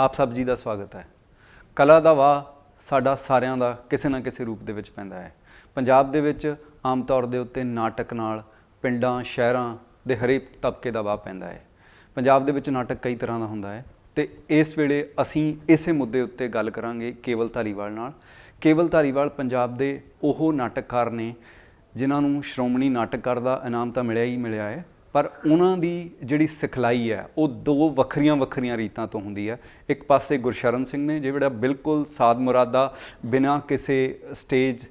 ਆਪ ਸਭ ਜੀ ਦਾ ਸਵਾਗਤ ਹੈ। ਕਲਾ ਦਾ ਵਾਹ ਸਾਡਾ ਸਾਰਿਆਂ ਦਾ ਕਿਸੇ ਨਾ ਕਿਸੇ ਰੂਪ ਦੇ ਵਿੱਚ ਪੈਂਦਾ ਹੈ। ਪੰਜਾਬ ਦੇ ਵਿੱਚ ਆਮ ਤੌਰ ਦੇ ਉੱਤੇ ਨਾਟਕ ਨਾਲ ਪਿੰਡਾਂ ਸ਼ਹਿਰਾਂ ਦੇ ਹਰੇਕ ਤਬਕੇ ਦਾ ਵਾਹ ਪੈਂਦਾ ਹੈ। ਪੰਜਾਬ ਦੇ ਵਿੱਚ ਨਾਟਕ ਕਈ ਤਰ੍ਹਾਂ ਦਾ ਹੁੰਦਾ ਹੈ ਅਤੇ ਇਸ ਵੇਲੇ ਅਸੀਂ ਇਸੇ ਮੁੱਦੇ ਉੱਤੇ ਗੱਲ ਕਰਾਂਗੇ ਕੇਵਲ ਧਾਲੀਵਾਲ ਨਾਲ। ਕੇਵਲ ਧਾਲੀਵਾਲ ਪੰਜਾਬ ਦੇ ਉਹ ਨਾਟਕਕਾਰ ਨੇ ਜਿਨ੍ਹਾਂ ਨੂੰ ਸ਼੍ਰੋਮਣੀ ਨਾਟਕਕਾਰ ਦਾ ਇਨਾਮ ਤਾਂ ਮਿਲਿਆ ਹੀ ਮਿਲਿਆ ਹੈ, ਪਰ ਉਹਨਾਂ ਦੀ ਜਿਹੜੀ ਸਿਖਲਾਈ ਹੈ ਉਹ ਦੋ ਵੱਖਰੀਆਂ ਰੀਤਾਂ ਤੋਂ ਹੁੰਦੀ ਹੈ। ਇੱਕ ਪਾਸੇ ਗੁਰਸ਼ਰਨ ਸਿੰਘ ਨੇ ਜਿਹੜਾ ਬਿਲਕੁਲ ਸਾਦ ਮੁਰਾਦਾ ਬਿਨਾਂ ਕਿਸੇ ਸਟੇਜ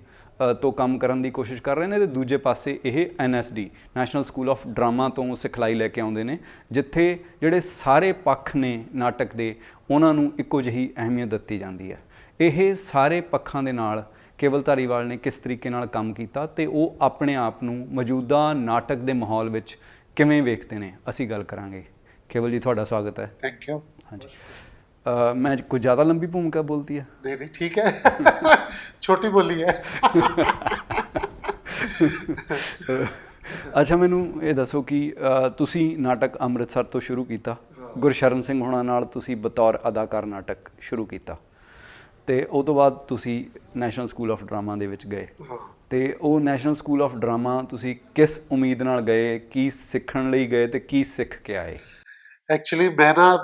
ਤੋਂ ਕੰਮ ਕਰਨ ਦੀ ਕੋਸ਼ਿਸ਼ ਕਰ ਰਹੇ ਨੇ, ਅਤੇ ਦੂਜੇ ਪਾਸੇ ਇਹ NSD national school of drama ਤੋਂ ਸਿਖਲਾਈ ਲੈ ਕੇ ਆਉਂਦੇ ਨੇ, ਜਿੱਥੇ ਜਿਹੜੇ ਸਾਰੇ ਪੱਖ ਨੇ ਨਾਟਕ ਦੇ ਉਹਨਾਂ ਨੂੰ ਇੱਕੋ ਜਿਹੀ ਅਹਿਮੀਅਤ ਦਿੱਤੀ ਜਾਂਦੀ ਹੈ। ਇਹ ਸਾਰੇ ਪੱਖਾਂ ਦੇ ਨਾਲ ਕੇਵਲ ਧਾਲੀਵਾਲ ਨੇ ਕਿਸ ਤਰੀਕੇ ਨਾਲ ਕੰਮ ਕੀਤਾ ਅਤੇ ਉਹ ਆਪਣੇ ਆਪ ਨੂੰ ਮੌਜੂਦਾ ਨਾਟਕ ਦੇ ਮਾਹੌਲ ਵਿੱਚ ਕਿਵੇਂ ਵੇਖਦੇ ਨੇ, ਅਸੀਂ ਗੱਲ ਕਰਾਂਗੇ। ਕੇਵਲ ਜੀ, ਤੁਹਾਡਾ ਸਵਾਗਤ ਹੈ। Thank you. ਹਾਂਜੀ, ਮੈਂ ਕੁਝ ਜ਼ਿਆਦਾ ਲੰਬੀ ਭੂਮਿਕਾ ਬੋਲਤੀ ਹੈ? ਨਹੀਂ ਠੀਕ ਹੈ, ਛੋਟੀ ਬੋਲੀ ਹੈ। ਅੱਛਾ, ਮੈਨੂੰ ਇਹ ਦੱਸੋ ਕਿ ਤੁਸੀਂ ਨਾਟਕ ਅੰਮ੍ਰਿਤਸਰ ਤੋਂ ਸ਼ੁਰੂ ਕੀਤਾ, ਗੁਰਸ਼ਰਨ ਸਿੰਘ ਹੋਣਾ ਨਾਲ ਤੁਸੀਂ ਬਤੌਰ ਅਦਾਕਾਰ ਨਾਟਕ ਸ਼ੁਰੂ ਕੀਤਾ, ਅਤੇ ਉਹ ਤੋਂ ਬਾਅਦ ਤੁਸੀਂ ਨੈਸ਼ਨਲ ਸਕੂਲ ਆਫ ਡਰਾਮਾ ਦੇ ਵਿੱਚ ਗਏ। ਅਤੇ ਉਹ ਨੈਸ਼ਨਲ ਸਕੂਲ ਆਫ ਡਰਾਮਾ ਤੁਸੀਂ ਕਿਸ ਉਮੀਦ ਨਾਲ ਗਏ, ਕੀ ਸਿੱਖਣ ਲਈ ਗਏ ਅਤੇ ਕੀ ਸਿੱਖ ਕੇ ਆਏ? ਐਕਚੁਅਲੀ ਮੈਂ ਨਾ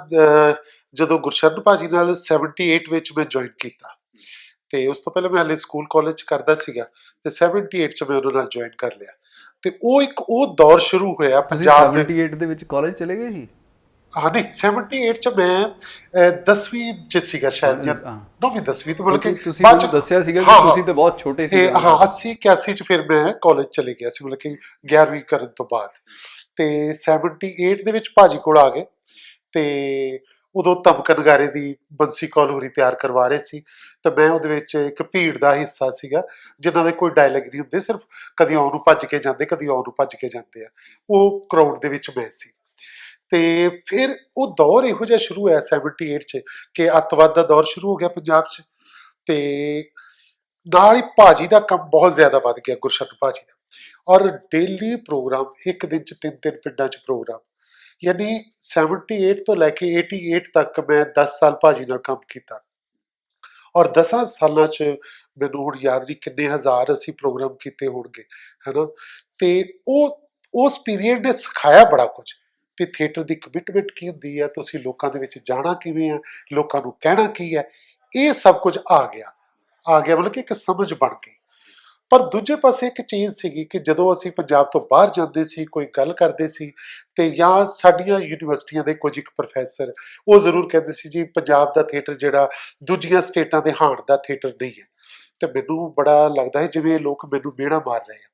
ਜਦੋਂ ਗੁਰਸ਼ਰਨ ਭਾਜੀ ਨਾਲ 78 ਵਿੱਚ ਮੈਂ ਜੁਆਇਨ ਕੀਤਾ, ਅਤੇ ਉਸ ਤੋਂ ਪਹਿਲਾਂ ਮੈਂ ਹਾਲੇ ਸਕੂਲ ਕਾਲਜ ਕਰਦਾ ਸੀਗਾ, ਅਤੇ 78 'ਚ ਮੈਂ ਉਹਨਾਂ ਨਾਲ ਜੁਆਇਨ ਕਰ ਲਿਆ। ਅਤੇ ਉਹ ਦੌਰ ਸ਼ੁਰੂ ਹੋਇਆ ਪੰਜਾਬ ਦੇ। 78 ਦੇ ਵਿੱਚ ਕਾਲਜ ਚਲੇ ਗਏ ਸੀ? ਹਾਂ, ਨਹੀਂ 78 'ਚ ਮੈਂ 10ਵੀਂ 'ਚ ਸੀਗਾ ਸ਼ਾਇਦ, ਜਾਂ 9ਵੀਂ 10ਵੀਂ ਤੋਂ, ਬਲਕਿ ਤੁਸੀਂ ਮੈਨੂੰ ਦੱਸਿਆ ਸੀਗਾ ਕਿ ਤੁਸੀਂ ਤਾਂ ਬਹੁਤ ਛੋਟੇ ਸੀ। ਹਾਂ, 80 81 'ਚ ਫਿਰ ਮੈਂ ਕਾਲਜ ਚਲੇ ਗਿਆ ਸੀ, ਮਤਲਬ ਕਿ 11ਵੀਂ ਕਰਨ ਤੋਂ ਬਾਅਦ। ਅਤੇ 78 ਦੇ ਵਿੱਚ ਭਾਜੀ ਕੋਲ ਆ ਗਏ, ਅਤੇ ਉਦੋਂ ਧਮਕ ਨਗਾਰੇ ਦੀ ਬੰਸੀ ਕੌਲ ਹੋਰੀ ਤਿਆਰ ਕਰਵਾ ਰਹੇ ਸੀ, ਤਾਂ ਮੈਂ ਉਹਦੇ ਵਿੱਚ ਇੱਕ ਭੀੜ ਦਾ ਹਿੱਸਾ ਸੀਗਾ ਜਿਨ੍ਹਾਂ ਦੇ ਕੋਈ ਡਾਇਲੌਗ ਨਹੀਂ ਹੁੰਦੇ, ਸਿਰਫ ਕਦੀ ਆਉਣ ਨੂੰ ਭੱਜ ਕੇ ਜਾਂਦੇ, ਕਦੀ ਆਉਣ ਨੂੰ ਭੱਜ ਕੇ ਜਾਂਦੇ ਆ। ਉਹ ਕਰਾਊਡ ਦੇ ਵਿੱਚ ਮੈਂ ਸੀ। ਅਤੇ ਫਿਰ ਉਹ ਦੌਰ ਇਹੋ ਜਿਹਾ ਸ਼ੁਰੂ ਹੋਇਆ 78 'ਚ ਕਿ ਅੱਤਵਾਦ ਦਾ ਦੌਰ ਸ਼ੁਰੂ ਹੋ ਗਿਆ ਪੰਜਾਬ 'ਚ, ਅਤੇ ਨਾਲ ਹੀ ਭਾਜੀ ਦਾ ਕੰਮ ਬਹੁਤ ਜ਼ਿਆਦਾ ਵੱਧ ਗਿਆ, ਗੁਰਸ਼ਰਨ ਭਾਜੀ ਦਾ। ਔਰ ਡੇਲੀ ਪ੍ਰੋਗਰਾਮ, ਇੱਕ ਦਿਨ 'ਚ 3 ਪਿੰਡਾਂ 'ਚ ਪ੍ਰੋਗਰਾਮ, ਯਾਨੀ 78 ਤੋਂ ਲੈ ਕੇ 88 ਤੱਕ ਮੈਂ 10 ਸਾਲ ਭਾਜੀ ਨਾਲ ਕੰਮ ਕੀਤਾ। ਔਰ 10 ਸਾਲਾਂ 'ਚ ਮੈਨੂੰ ਹੁਣ ਯਾਦ ਨਹੀਂ ਕਿੰਨੇ ਹਜ਼ਾਰ ਅਸੀਂ ਪ੍ਰੋਗਰਾਮ ਕੀਤੇ ਹੋਣਗੇ, ਹੈ ਨਾ। ਅਤੇ ਉਸ ਪੀਰੀਅਡ ਨੇ ਸਿਖਾਇਆ ਬੜਾ ਕੁਝ ਵੀ ਥੀਏਟਰ ਦੀ ਕਮਿਟਮੈਂਟ ਕੀ ਹੁੰਦੀ ਹੈ, ਤੁਸੀਂ ਲੋਕਾਂ ਦੇ ਵਿੱਚ ਜਾਣਾ ਕਿਵੇਂ ਹੈ, ਲੋਕਾਂ ਨੂੰ ਕਹਿਣਾ ਕੀ ਹੈ, ਇਹ ਸਭ ਕੁਝ ਆ ਗਿਆ ਮਤਲਬ ਕਿ ਇੱਕ ਸਮਝ ਬਣ ਗਈ। ਪਰ ਦੂਜੇ ਪਾਸੇ ਇੱਕ ਚੀਜ਼ ਸੀਗੀ ਕਿ ਜਦੋਂ ਅਸੀਂ ਪੰਜਾਬ ਤੋਂ ਬਾਹਰ ਜਾਂਦੇ ਸੀ, ਕੋਈ ਗੱਲ ਕਰਦੇ ਸੀ, ਅਤੇ ਜਾਂ ਸਾਡੀਆਂ ਯੂਨੀਵਰਸਿਟੀਆਂ ਦੇ ਕੁਝ ਇੱਕ ਪ੍ਰੋਫੈਸਰ ਉਹ ਜ਼ਰੂਰ ਕਹਿੰਦੇ ਸੀ ਜੀ ਪੰਜਾਬ ਦਾ ਥੀਏਟਰ ਜਿਹੜਾ ਦੂਜੀਆਂ ਸਟੇਟਾਂ ਦੇ ਹਾਣ ਦਾ ਥੀਏਟਰ ਨਹੀਂ ਹੈ। ਅਤੇ ਮੈਨੂੰ ਬੜਾ ਲੱਗਦਾ ਹੈ ਜਿਵੇਂ ਲੋਕ ਮੈਨੂੰ ਮਿਹਣਾ ਮਾਰ ਰਹੇ ਆ,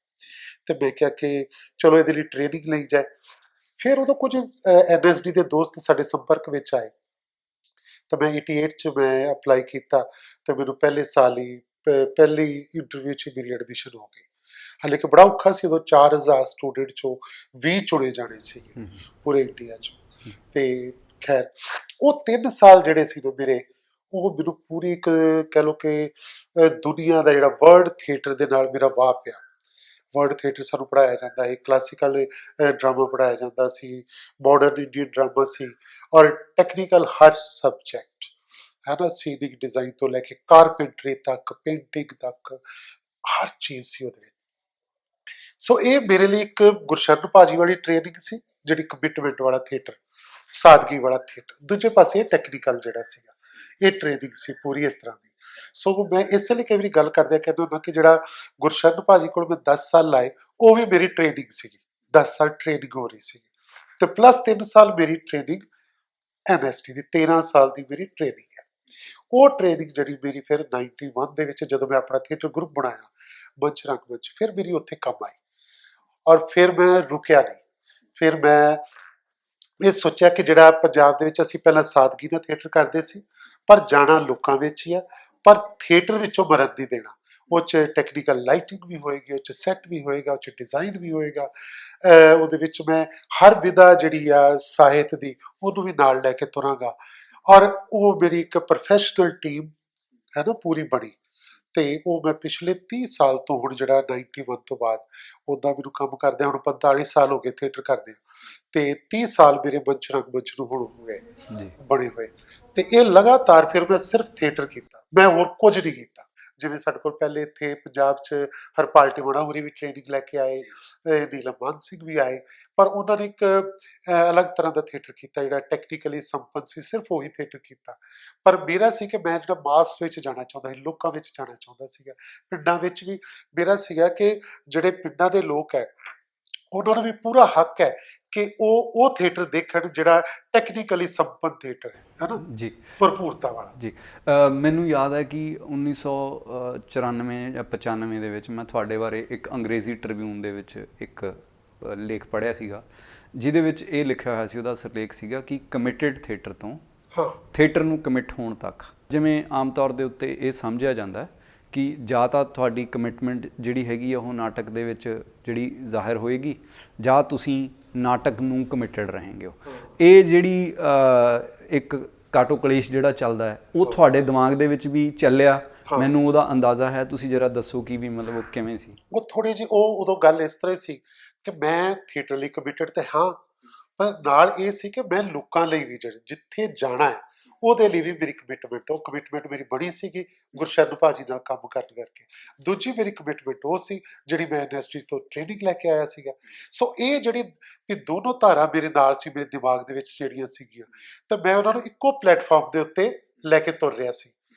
ਅਤੇ ਮੈਂ ਕਿਹਾ ਕਿ ਚਲੋ ਇਹਦੇ ਲਈ ਟ੍ਰੇਨਿੰਗ ਲਈ ਜਾਏ। ਫਿਰ ਉਦੋਂ ਕੁਝ NSD ਦੇ ਦੋਸਤ ਸਾਡੇ ਸੰਪਰਕ ਵਿੱਚ ਆਏ, ਤਾਂ ਮੈਂ 88 'ਚ ਮੈਂ ਅਪਲਾਈ ਕੀਤਾ, ਅਤੇ ਮੈਨੂੰ ਪਹਿਲੇ ਸਾਲ ਹੀ ਪਹਿਲੀ ਇੰਟਰਵਿਊ 'ਚ ਮੇਰੀ ਐਡਮਿਸ਼ਨ ਹੋ ਗਈ। ਹਾਲੇ ਕਿ ਬੜਾ ਔਖਾ ਸੀ, ਉਦੋਂ 4000 ਸਟੂਡੈਂਟ 'ਚੋਂ 20 ਚੁਣੇ ਜਾਣੇ ਸੀਗੇ ਪੂਰੇ ਇੰਡੀਆ 'ਚੋਂ। ਅਤੇ ਖੈਰ ਉਹ 3 ਸਾਲ ਜਿਹੜੇ ਸੀ ਨਾ ਮੇਰੇ, ਉਹ ਮੈਨੂੰ ਪੂਰੀ ਇੱਕ ਕਹਿ ਲਓ ਕਿ ਦੁਨੀਆ ਦਾ ਜਿਹੜਾ ਵਰਲਡ ਥੀਏਟਰ ਦੇ ਨਾਲ ਮੇਰਾ ਵਾਹ ਪਿਆ। ਵਰਲਡ ਥੀਏਟਰ ਸਾਨੂੰ ਪੜ੍ਹਾਇਆ ਜਾਂਦਾ ਹੈ, ਕਲਾਸੀਕਲ ਡਰਾਮਾ ਪੜ੍ਹਾਇਆ ਜਾਂਦਾ ਸੀ, ਮਾਡਰਨ ਇੰਡੀਅਨ ਡਰਾਮਾ ਸੀ, ਔਰ ਟੈਕਨੀਕਲ ਹਰ ਸਬਜੈਕਟ, ਹੈ ਨਾ, ਸੀਨਿਕ ਡਿਜ਼ਾਈਨ ਤੋਂ ਲੈ ਕੇ ਕਾਰਪੈਂਟਰੀ ਤੱਕ, ਪੇਂਟਿੰਗ ਤੱਕ, ਹਰ ਚੀਜ਼ ਸੀ ਉਹਦੇ ਵਿੱਚ। ਸੋ ਇਹ ਮੇਰੇ ਲਈ ਇੱਕ ਗੁਰਸ਼ਰਨ ਭਾਜੀ ਵਾਲੀ ਟ੍ਰੇਨਿੰਗ ਸੀ, ਜਿਹੜੀ ਕਮਿਟਮੈਂਟ ਵਾਲਾ ਥੀਏਟਰ, ਸਾਦਗੀ ਵਾਲਾ ਥੀਏਟਰ। ਦੂਜੇ ਪਾਸੇ ਟੈਕਨੀਕਲ ਜਿਹੜਾ ਸੀਗਾ, ਇਹ ਟ੍ਰੇਨਿੰਗ ਸੀ ਪੂਰੀ ਇਸ ਤਰ੍ਹਾਂ ਦੀ। ਸੋ ਮੈਂ ਇਸੇ ਲਈ ਕਈ ਵਾਰੀ ਗੱਲ ਕਰਦਿਆਂ ਕਹਿੰਦਾ ਹੁੰਦਾ ਕਿ ਜਿਹੜਾ ਗੁਰਸ਼ਰਨ ਭਾਜੀ ਕੋਲ ਮੈਂ 10 ਸਾਲ ਲਾਏ, ਉਹ ਵੀ ਮੇਰੀ ਟ੍ਰੇਨਿੰਗ ਸੀਗੀ। 10 ਸਾਲ ਟ੍ਰੇਨਿੰਗ ਹੋ ਰਹੀ ਸੀਗੀ, ਅਤੇ ਪਲੱਸ 3 ਸਾਲ ਮੇਰੀ ਟ੍ਰੇਨਿੰਗ NSD ਦੀ, 13 ਸਾਲ ਦੀ ਮੇਰੀ ਟ੍ਰੇਨਿੰਗ ਹੈ। ਉਹ ਟ੍ਰੇਨਿੰਗ ਜਿਹੜੀ ਮੇਰੀ ਫਿਰ 91 ਦੇ ਵਿੱਚ ਜਦੋਂ ਮੈਂ ਆਪਣਾ ਥੀਏਟਰ ਗਰੁੱਪ ਬਣਾਇਆ ਮੰਚ ਰੰਗਮੰਚ, ਫਿਰ ਮੇਰੀ ਉੱਥੇ ਕੰਮ ਆਈ। ਔਰ ਫਿਰ ਮੈਂ ਰੁਕਿਆ ਨਹੀਂ, ਫਿਰ ਮੈਂ ਇਹ ਸੋਚਿਆ ਕਿ ਜਿਹੜਾ ਪੰਜਾਬ ਦੇ ਵਿੱਚ ਅਸੀਂ ਪਹਿਲਾਂ ਸਾਦਗੀ ਨਾਲ ਥੀਏਟਰ ਕਰਦੇ ਸੀ, ਪਰ ਜਾਣਾ ਲੋਕਾਂ ਵਿੱਚ ਹੀ ਆ, ਪਰ ਥੀਏਟਰ ਵਿੱਚੋਂ ਮਰਨ ਨਹੀਂ ਦੇਣਾ। ਉਹ 'ਚ ਟੈਕਨੀਕਲ ਲਾਈਟਿੰਗ ਵੀ ਹੋਏਗੀ, ਉਹ 'ਚ ਸੈੱਟ ਵੀ ਹੋਏਗਾ, ਉਹ 'ਚ ਡਿਜ਼ਾਈਨ ਵੀ ਹੋਏਗਾ, ਉਹਦੇ ਵਿੱਚ ਮੈਂ ਹਰ ਵਿਧਾ ਜਿਹੜੀ ਆ ਸਾਹਿਤ ਦੀ ਉਹਨੂੰ ਵੀ ਨਾਲ ਲੈ ਕੇ ਤੁਰਾਂਗਾ। ਔਰ ਉਹ ਮੇਰੀ ਇੱਕ ਪ੍ਰੋਫੈਸ਼ਨਲ ਟੀਮ ਹੈ ਨਾ ਪੂਰੀ ਬਣੀ, ਤੇ ਉਹ ਮੈਂ ਪਿਛਲੇ 30 ਸਾਲ ਤੋਂ ਹੁਣ ਜਿਹੜਾ 91 ਤੋਂ ਬਾਅਦ ਉੱਦਾਂ ਮੈਨੂੰ ਕੰਮ ਕਰਦਿਆਂ ਹੁਣ 45 ਸਾਲ ਹੋ ਗਏ ਥੀਏਟਰ ਕਰਦਿਆਂ, ਤੇ 30 ਸਾਲ ਮੇਰੇ ਮੰਚ ਰੰਗਮੰਚ ਨੂੰ ਹੁਣ ਹੋ ਗਏ ਜੀ ਬਣੇ ਹੋਏ। ਤੇ ਇਹ ਲਗਾਤਾਰ ਫਿਰ ਮੈਂ ਸਿਰਫ ਥੀਏਟਰ ਕੀਤਾ, ਮੈਂ ਹੋਰ ਕੁਝ ਨਹੀਂ ਕੀਤਾ। ਜਿਵੇਂ ਸਾਡੇ ਕੋਲ ਪਹਿਲੇ ਇੱਥੇ ਪੰਜਾਬ 'ਚ ਹਰਪਾਲ ਟਿਵਾਣਾ ਹੋਰੀ ਵੀ ਟ੍ਰੇਨਿੰਗ ਲੈ ਕੇ ਆਏ, ਨੀਲਮ ਮਾਨ ਸਿੰਘ ਵੀ ਆਏ, ਪਰ ਉਹਨਾਂ ਨੇ ਇੱਕ ਅਲੱਗ ਤਰ੍ਹਾਂ ਦਾ ਥੀਏਟਰ ਕੀਤਾ ਜਿਹੜਾ ਟੈਕਨੀਕਲੀ ਸੰਪੰਨ ਸੀ, ਸਿਰਫ ਉਹੀ ਥੀਏਟਰ ਕੀਤਾ। ਪਰ ਮੇਰਾ ਸੀ ਕਿ ਮੈਂ ਜਿਹੜਾ ਮਾਸ ਵਿੱਚ ਜਾਣਾ ਚਾਹੁੰਦਾ ਸੀ, ਲੋਕਾਂ ਵਿੱਚ ਜਾਣਾ ਚਾਹੁੰਦਾ ਸੀਗਾ, ਪਿੰਡਾਂ ਵਿੱਚ ਵੀ ਮੇਰਾ ਸੀਗਾ ਕਿ ਜਿਹੜੇ ਪਿੰਡਾਂ ਦੇ ਲੋਕ ਹੈ ਉਹਨਾਂ ਨੂੰ ਵੀ ਪੂਰਾ ਹੱਕ ਹੈ ਕਿ ਉਹ ਥੀਏਟਰ ਦੇਖਣ ਜਿਹੜਾ ਟੈਕਨੀਕਲੀ ਸੰਪੰਨ ਥੀਏਟਰ ਹੈ ਨਾ, ਜੀ ਭਰਪੂਰਤਾ ਵਾਲਾ। ਜੀ ਮੈਨੂੰ ਯਾਦ ਹੈ ਕਿ 1994 ਜਾਂ 95 ਦੇ ਵਿੱਚ ਮੈਂ ਤੁਹਾਡੇ ਬਾਰੇ ਇੱਕ ਅੰਗਰੇਜ਼ੀ ਟ੍ਰਿਬਿਊਨ ਦੇ ਵਿੱਚ ਇੱਕ ਲੇਖ ਪੜ੍ਹਿਆ ਸੀਗਾ, ਜਿਹਦੇ ਵਿੱਚ ਇਹ ਲਿਖਿਆ ਹੋਇਆ ਸੀ, ਉਹਦਾ ਸਿਰਲੇਖ ਸੀਗਾ ਕਿ ਕਮਿਟਡ ਥੀਏਟਰ ਤੋਂ ਹਾਂ ਥੀਏਟਰ ਨੂੰ ਕਮਿਟ ਹੋਣ ਤੱਕ। ਜਿਵੇਂ ਆਮ ਤੌਰ ਦੇ ਉੱਤੇ ਇਹ ਸਮਝਿਆ ਜਾਂਦਾ ਕਿ ਜਾਂ ਤਾਂ ਤੁਹਾਡੀ ਕਮਿਟਮੈਂਟ ਜਿਹੜੀ ਹੈਗੀ ਆ ਉਹ ਨਾਟਕ ਦੇ ਵਿੱਚ ਜਿਹੜੀ ਜ਼ਾਹਿਰ ਹੋਏਗੀ, ਜਾਂ ਤੁਸੀਂ ਨਾਟਕ ਨੂੰ ਕਮਿਟਡ ਰਹੇਂਗੇ ਹੋ। ਇਹ ਜਿਹੜੀ ਇੱਕ ਕਾਟੋ ਕਲੇਸ਼ ਜਿਹੜਾ ਚੱਲਦਾ ਹੈ ਉਹ ਤੁਹਾਡੇ ਦਿਮਾਗ ਦੇ ਵਿੱਚ ਵੀ ਚੱਲਿਆ, ਮੈਨੂੰ ਉਹਦਾ ਅੰਦਾਜ਼ਾ ਹੈ। ਤੁਸੀਂ ਜਰਾ ਦੱਸੋ ਕਿ ਵੀ ਮਤਲਬ ਉਹ ਕਿਵੇਂ ਸੀ? ਉਹ ਥੋੜੀ ਜਿਹੀ ਉਹ ਉਦੋਂ ਗੱਲ ਇਸ ਤਰ੍ਹਾਂ ਸੀ ਕਿ ਮੈਂ ਥੀਏਟਰ ਲਈ ਕਮਿਟਡ ਤੇ ਹਾਂ, ਪਰ ਨਾਲ ਇਹ ਸੀ ਕਿ ਮੈਂ ਲੋਕਾਂ ਲਈ ਵੀ ਜਿੱਥੇ ਜਾਣਾ ਹੈ ਉਹਦੇ ਲਈ ਵੀ ਮੇਰੀ ਕਮਿਟਮੈਂਟ, ਉਹ ਕਮਿਟਮੈਂਟ ਮੇਰੀ ਬਣੀ ਸੀਗੀ ਗੁਰਸ਼ਰਨ ਭਾਜੀ ਨਾਲ ਕੰਮ ਕਰਨ ਕਰਕੇ। ਦੂਜੀ ਮੇਰੀ ਕਮਿਟਮੈਂਟ ਉਹ ਸੀ ਜਿਹੜੀ ਮੈਂ ਇੰਡਸਟਰੀ ਤੋਂ ਟ੍ਰੇਨਿੰਗ ਲੈ ਕੇ ਆਇਆ ਸੀਗਾ। ਸੋ ਇਹ ਜਿਹੜੀ ਵੀ ਦੋਨੋਂ ਧਾਰਾ ਮੇਰੇ ਨਾਲ ਸੀ, ਮੇਰੇ ਦਿਮਾਗ ਦੇ ਵਿੱਚ ਜਿਹੜੀਆਂ ਸੀਗੀਆਂ, ਤਾਂ ਮੈਂ ਉਹਨਾਂ ਨੂੰ ਇੱਕੋ ਪਲੇਟਫਾਰਮ ਦੇ ਉੱਤੇ ਲੈ ਕੇ ਤੁਰ ਰਿਹਾ ਸੀ।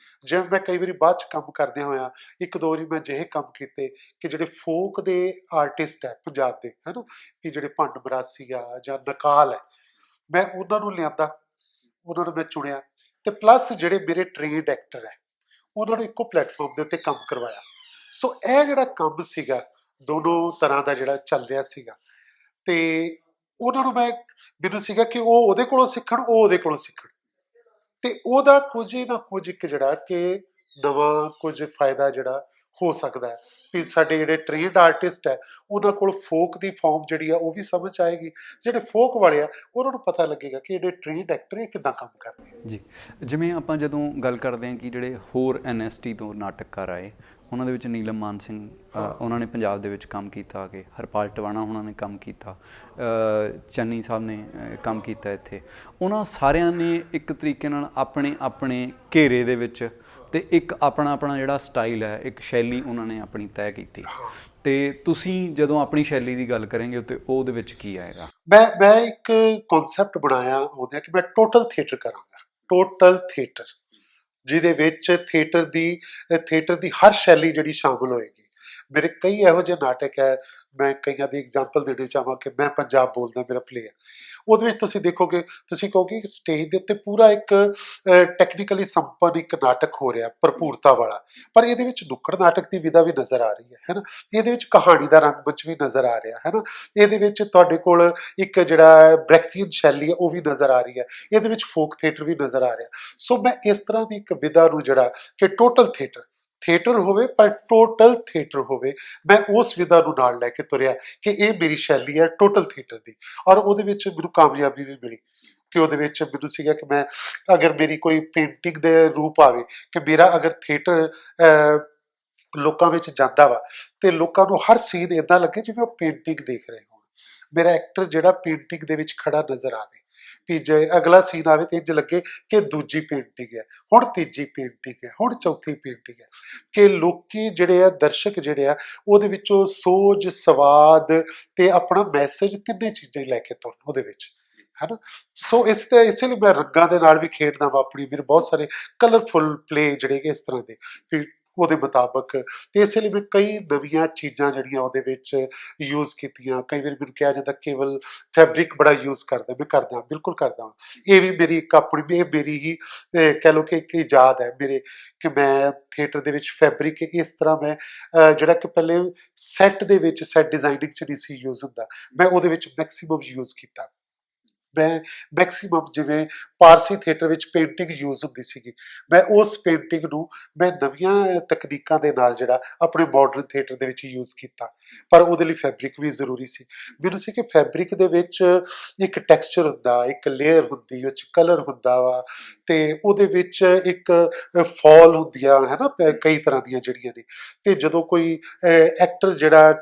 ਜਿਵੇਂ ਮੈਂ ਕਈ ਵਾਰੀ ਬਾਅਦ 'ਚ ਕੰਮ ਕਰਦਿਆਂ ਹੋਇਆ ਇੱਕ ਦੋ ਵਾਰੀ ਮੈਂ ਅਜਿਹੇ ਕੰਮ ਕੀਤੇ ਕਿ ਜਿਹੜੇ ਫੋਕ ਦੇ ਆਰਟਿਸਟ ਹੈ ਪੰਜਾਬ ਦੇ, ਹੈ ਨਾ, ਕਿ ਜਿਹੜੇ ਭੰਡ ਮਰਾਸੀ ਆ ਜਾਂ ਨਕਾਲ ਹੈ, ਮੈਂ ਉਹਨਾਂ ਨੂੰ ਲਿਆਂਦਾ, ਉਹਨਾਂ ਨੂੰ ਮੈਂ ਚੁਣਿਆ, ਤੇ ਪਲੱਸ ਜਿਹੜੇ ਮੇਰੇ ਟ੍ਰੇਨਡ ਐਕਟਰ ਹੈ ਉਹਨਾਂ ਨੂੰ ਇੱਕੋ ਪਲੇਟਫਾਰਮ ਦੇ ਉੱਤੇ ਕੰਮ ਕਰਵਾਇਆ। ਸੋ ਇਹ ਜਿਹੜਾ ਕੰਮ ਸੀਗਾ ਦੋਨੋਂ ਤਰ੍ਹਾਂ ਦਾ ਜਿਹੜਾ ਚੱਲ ਰਿਹਾ ਸੀਗਾ, ਤੇ ਉਹਨਾਂ ਨੂੰ ਮੈਨੂੰ ਸੀਗਾ ਕਿ ਉਹ ਉਹਦੇ ਕੋਲੋਂ ਸਿੱਖਣ, ਉਹ ਉਹਦੇ ਕੋਲੋਂ ਸਿੱਖਣ, ਤੇ ਉਹਦਾ ਕੁਝ ਨਾ ਕੁਝ ਇੱਕ ਜਿਹੜਾ ਕਿ ਨਵਾਂ ਕੁਝ ਫਾਇਦਾ ਜਿਹੜਾ ਹੋ ਸਕਦਾ ਹੈ ਵੀ ਸਾਡੇ ਜਿਹੜੇ ਟ੍ਰੇਨਡ ਆਰਟਿਸਟ ਹੈ ਉਹਨਾਂ ਕੋਲ ਫੋਕ ਦੀ ਫਾਰਮ ਜਿਹੜੀ ਆ ਉਹ ਵੀ ਸਮਝ ਆਏਗੀ, ਜਿਹੜੇ ਫੋਕ ਵਾਲੇ ਆ ਉਹਨਾਂ ਨੂੰ ਪਤਾ ਲੱਗੇਗਾ ਕਿ ਜਿਹੜੇ ਟ੍ਰੇਨਡ ਐਕਟਰ ਇਹ ਕਿੱਦਾਂ ਕੰਮ ਕਰਦੇ ਆ। ਜੀ, ਜਿਵੇਂ ਆਪਾਂ ਜਦੋਂ ਗੱਲ ਕਰਦੇ ਹਾਂ ਕਿ ਜਿਹੜੇ ਹੋਰ NST ਤੋਂ ਨਾਟਕਕਾਰ ਆਏ, ਉਹਨਾਂ ਦੇ ਵਿੱਚ ਨੀਲਮ ਮਾਨ ਸਿੰਘ, ਉਹਨਾਂ ਨੇ ਪੰਜਾਬ ਦੇ ਵਿੱਚ ਕੰਮ ਕੀਤਾ ਆ ਕੇ, ਹਰਪਾਲ ਟਿਵਾਣਾ ਉਹਨਾਂ ਨੇ ਕੰਮ ਕੀਤਾ, ਚੰਨੀ ਸਾਹਿਬ ਨੇ ਕੰਮ ਕੀਤਾ ਇੱਥੇ। ਉਹਨਾਂ ਸਾਰਿਆਂ ਨੇ ਇੱਕ ਤਰੀਕੇ ਨਾਲ ਆਪਣੇ ਆਪਣੇ ਘੇਰੇ ਦੇ ਵਿੱਚ ਤੇ ਇੱਕ ਆਪਣਾ ਆਪਣਾ ਜਿਹੜਾ ਸਟਾਈਲ ਹੈ, ਇੱਕ ਸ਼ੈਲੀ ਉਹਨਾਂ ਨੇ ਆਪਣੀ ਤੈਅ ਕੀਤੀ। ਤੇ ਤੁਸੀਂ ਜਦੋਂ ਆਪਣੀ ਸ਼ੈਲੀ ਦੀ ਗੱਲ ਕਰਾਂਗੇ ਤੇ ਉਹਦੇ ਵਿੱਚ ਕੀ ਆਏਗਾ? ਮੈਂ ਇੱਕ ਕਨਸੈਪਟ ਬਣਾਇਆ ਉਹਦਾ ਕਿ ਮੈਂ ਟੋਟਲ ਥੀਏਟਰ ਕਰਾਂਗਾ, ਟੋਟਲ ਥੀਏਟਰ, ਜਿਹਦੇ ਵਿੱਚ ਥੀਏਟਰ ਦੀ ਹਰ ਸ਼ੈਲੀ ਜਿਹੜੀ ਸ਼ਾਮਲ ਹੋਏਗੀ। ਮੇਰੇ ਕਈ ਇਹੋ ਜਿਹੇ ਨਾਟਕ ਹੈ, ਮੈਂ ਕਈਆਂ ਦੀ ਐਗਜ਼ਾਮਪਲ ਦੇਣੀ ਚਾਹਾਂ ਕਿ ਮੈਂ ਪੰਜਾਬ ਬੋਲਦਾ ਮੇਰਾ ਪਲੇ ਹੈ, ਉਹਦੇ ਵਿੱਚ ਤੁਸੀਂ ਦੇਖੋਗੇ, ਤੁਸੀਂ ਕਹੋਗੇ ਕਿ ਸਟੇਜ ਦੇ ਉੱਤੇ ਪੂਰਾ ਇੱਕ ਟੈਕਨੀਕਲੀ ਸੰਪੰਨ ਇੱਕ ਨਾਟਕ ਹੋ ਰਿਹਾ ਭਰਪੂਰਤਾ ਵਾਲਾ, ਪਰ ਇਹਦੇ ਵਿੱਚ ਨੁੱਕੜ ਨਾਟਕ ਦੀ ਵਿਧਾ ਵੀ ਨਜ਼ਰ ਆ ਰਹੀ ਹੈ ਨਾ, ਇਹਦੇ ਵਿੱਚ ਕਹਾਣੀ ਦਾ ਰੰਗਮੰਚ ਵੀ ਨਜ਼ਰ ਆ ਰਿਹਾ ਹੈ ਨਾ, ਇਹਦੇ ਵਿੱਚ ਤੁਹਾਡੇ ਕੋਲ ਇੱਕ ਜਿਹੜਾ ਬ੍ਰੈਖਤੀਅਨ ਸ਼ੈਲੀ ਹੈ ਉਹ ਵੀ ਨਜ਼ਰ ਆ ਰਹੀ ਹੈ, ਇਹਦੇ ਵਿੱਚ ਫੋਕ ਥੀਏਟਰ ਵੀ ਨਜ਼ਰ ਆ ਰਿਹਾ। ਸੋ ਮੈਂ ਇਸ ਤਰ੍ਹਾਂ ਦੀ ਇੱਕ ਵਿਧਾ ਨੂੰ ਜਿਹੜਾ ਕਿ ਟੋਟਲ ਥੀਏਟਰ ਹੋਵੇ ਪਰ ਟੋਟਲ ਥੀਏਟਰ ਹੋਵੇ, ਮੈਂ ਉਸ ਵਿਧਾ ਨੂੰ ਨਾਲ ਲੈ ਕੇ ਤੁਰਿਆ ਕਿ ਇਹ ਮੇਰੀ ਸ਼ੈਲੀ ਹੈ ਟੋਟਲ ਥੀਏਟਰ ਦੀ, ਔਰ ਉਹਦੇ ਵਿੱਚ ਮੈਨੂੰ ਕਾਮਯਾਬੀ ਵੀ ਮਿਲੀ ਕਿ ਉਹਦੇ ਵਿੱਚ ਮੈਨੂੰ ਸੀਗਾ ਕਿ ਮੈਂ ਅਗਰ ਮੇਰੀ ਕੋਈ ਪੇਂਟਿੰਗ ਦੇ ਰੂਪ ਆਵੇ ਕਿ ਮੇਰਾ ਅਗਰ ਥੀਏਟਰ ਲੋਕਾਂ ਵਿੱਚ ਜਾਂਦਾ ਵਾ ਤੇ ਲੋਕਾਂ ਨੂੰ ਹਰ ਸੀਨ ਇੱਦਾਂ ਲੱਗੇ ਜਿਵੇਂ ਉਹ ਪੇਂਟਿੰਗ ਦੇਖ ਰਹੇ ਹੋਣ, ਮੇਰਾ ਐਕਟਰ ਜਿਹੜਾ ਪੇਂਟਿੰਗ ਦੇ ਵਿੱਚ ਖੜਾ ਨਜ਼ਰ ਆਵੇ, ਵੀ ਜੇ ਅਗਲਾ ਸੀਨ ਆਵੇ ਤੇ ਇੰਝ ਲੱਗੇ ਕਿ ਦੂਜੀ ਪੇਂਟਿੰਗ ਹੈ, ਹੁਣ ਤੀਜੀ ਪੇਂਟਿੰਗ ਹੈ, ਹੁਣ ਚੌਥੀ ਪੇਂਟਿੰਗ ਹੈ, ਕਿ ਲੋਕੀ ਜਿਹੜੇ ਆ ਦਰਸ਼ਕ ਜਿਹੜੇ ਆ ਉਹਦੇ ਵਿੱਚੋਂ ਸੋਝ, ਸਵਾਦ ਤੇ ਆਪਣਾ ਮੈਸੇਜ ਤਿੰਨੇ ਚੀਜ਼ਾਂ ਲੈ ਕੇ ਤੁਰਨ ਉਹਦੇ ਵਿੱਚ, ਹੈ ਨਾ। ਸੋ ਇਸੇ ਲਈ ਮੈਂ ਰੰਗਾਂ ਦੇ ਨਾਲ ਵੀ ਖੇਡਦਾ ਵਾ ਆਪਣੀ, ਮੇਰੇ ਬਹੁਤ ਸਾਰੇ ਕਲਰਫੁਲ ਪਲੇ ਜਿਹੜੇ ਕਿ ਇਸ ਤਰ੍ਹਾਂ ਦੇ ਵੀ ਉਹਦੇ ਮੁਤਾਬਕ, ਤੇ ਇਸੇ ਲਈ ਮੈਂ ਕਈ ਨਵੀਆਂ ਚੀਜ਼ਾਂ ਜਿਹੜੀਆਂ ਉਹਦੇ ਵਿੱਚ ਯੂਜ਼ ਕੀਤੀਆਂ। ਕਈ ਵਾਰੀ ਮੈਨੂੰ ਕਿਹਾ ਜਾਂਦਾ ਕੇਵਲ ਫੈਬਰਿਕ ਬੜਾ ਯੂਜ਼ ਕਰਦਾ, ਮੈਂ ਕਰਦਾ, ਬਿਲਕੁਲ ਕਰਦਾ। ਇਹ ਵੀ ਮੇਰੀ ਇੱਕ ਆਪਣੀ, ਇਹ ਮੇਰੀ ਹੀ ਕਹਿ ਲਓ ਕਿ ਇੱਕ ਇਜਾਦ ਹੈ ਮੇਰੇ, ਕਿ ਮੈਂ ਥੀਏਟਰ ਦੇ ਵਿੱਚ ਫੈਬਰਿਕ ਇਸ ਤਰ੍ਹਾਂ ਮੈਂ ਜਿਹੜਾ ਕਿ ਪਹਿਲੇ ਸੈੱਟ ਦੇ ਵਿੱਚ ਸੈੱਟ ਡਿਜ਼ਾਈਨਿੰਗ 'ਚ ਨਹੀਂ ਸੀ ਯੂਜ਼ ਹੁੰਦਾ, ਮੈਂ ਉਹਦੇ ਵਿੱਚ ਮੈਕਸੀਮਮ ਯੂਜ਼ ਕੀਤਾ। ਮੈਂ ਮੈਕਸੀਮਮ ਜਿਵੇਂ ਪਾਰਸੀ ਥੀਏਟਰ ਵਿੱਚ ਪੇਂਟਿੰਗ ਯੂਜ਼ ਹੁੰਦੀ ਸੀਗੀ, ਮੈਂ ਉਸ ਪੇਂਟਿੰਗ ਨੂੰ ਮੈਂ ਨਵੀਆਂ ਤਕਨੀਕਾਂ ਦੇ ਨਾਲ ਜਿਹੜਾ ਆਪਣੇ ਮਾਡਰਨ ਥੀਏਟਰ ਦੇ ਵਿੱਚ ਯੂਜ਼ ਕੀਤਾ। ਪਰ ਉਹਦੇ ਲਈ ਫੈਬਰਿਕ ਵੀ ਜ਼ਰੂਰੀ ਸੀ। ਮੈਨੂੰ ਸੀ ਕਿ ਫੈਬਰਿਕ ਦੇ ਵਿੱਚ ਇੱਕ ਟੈਕਸਚਰ ਹੁੰਦਾ, ਇੱਕ ਲੇਅਰ ਹੁੰਦੀ, ਉਹ 'ਚ ਕਲਰ ਹੁੰਦਾ ਵਾ, ਤੇ ਉਹਦੇ ਵਿੱਚ ਇੱਕ ਫਾਲ ਹੁੰਦੀਆਂ ਹੈ ਨਾ, ਕਈ ਤਰ੍ਹਾਂ ਦੀਆਂ ਜਿਹੜੀਆਂ ਨੇ। ਤੇ ਜਦੋਂ ਕੋਈ ਐਕਟਰ ਜਿਹੜਾ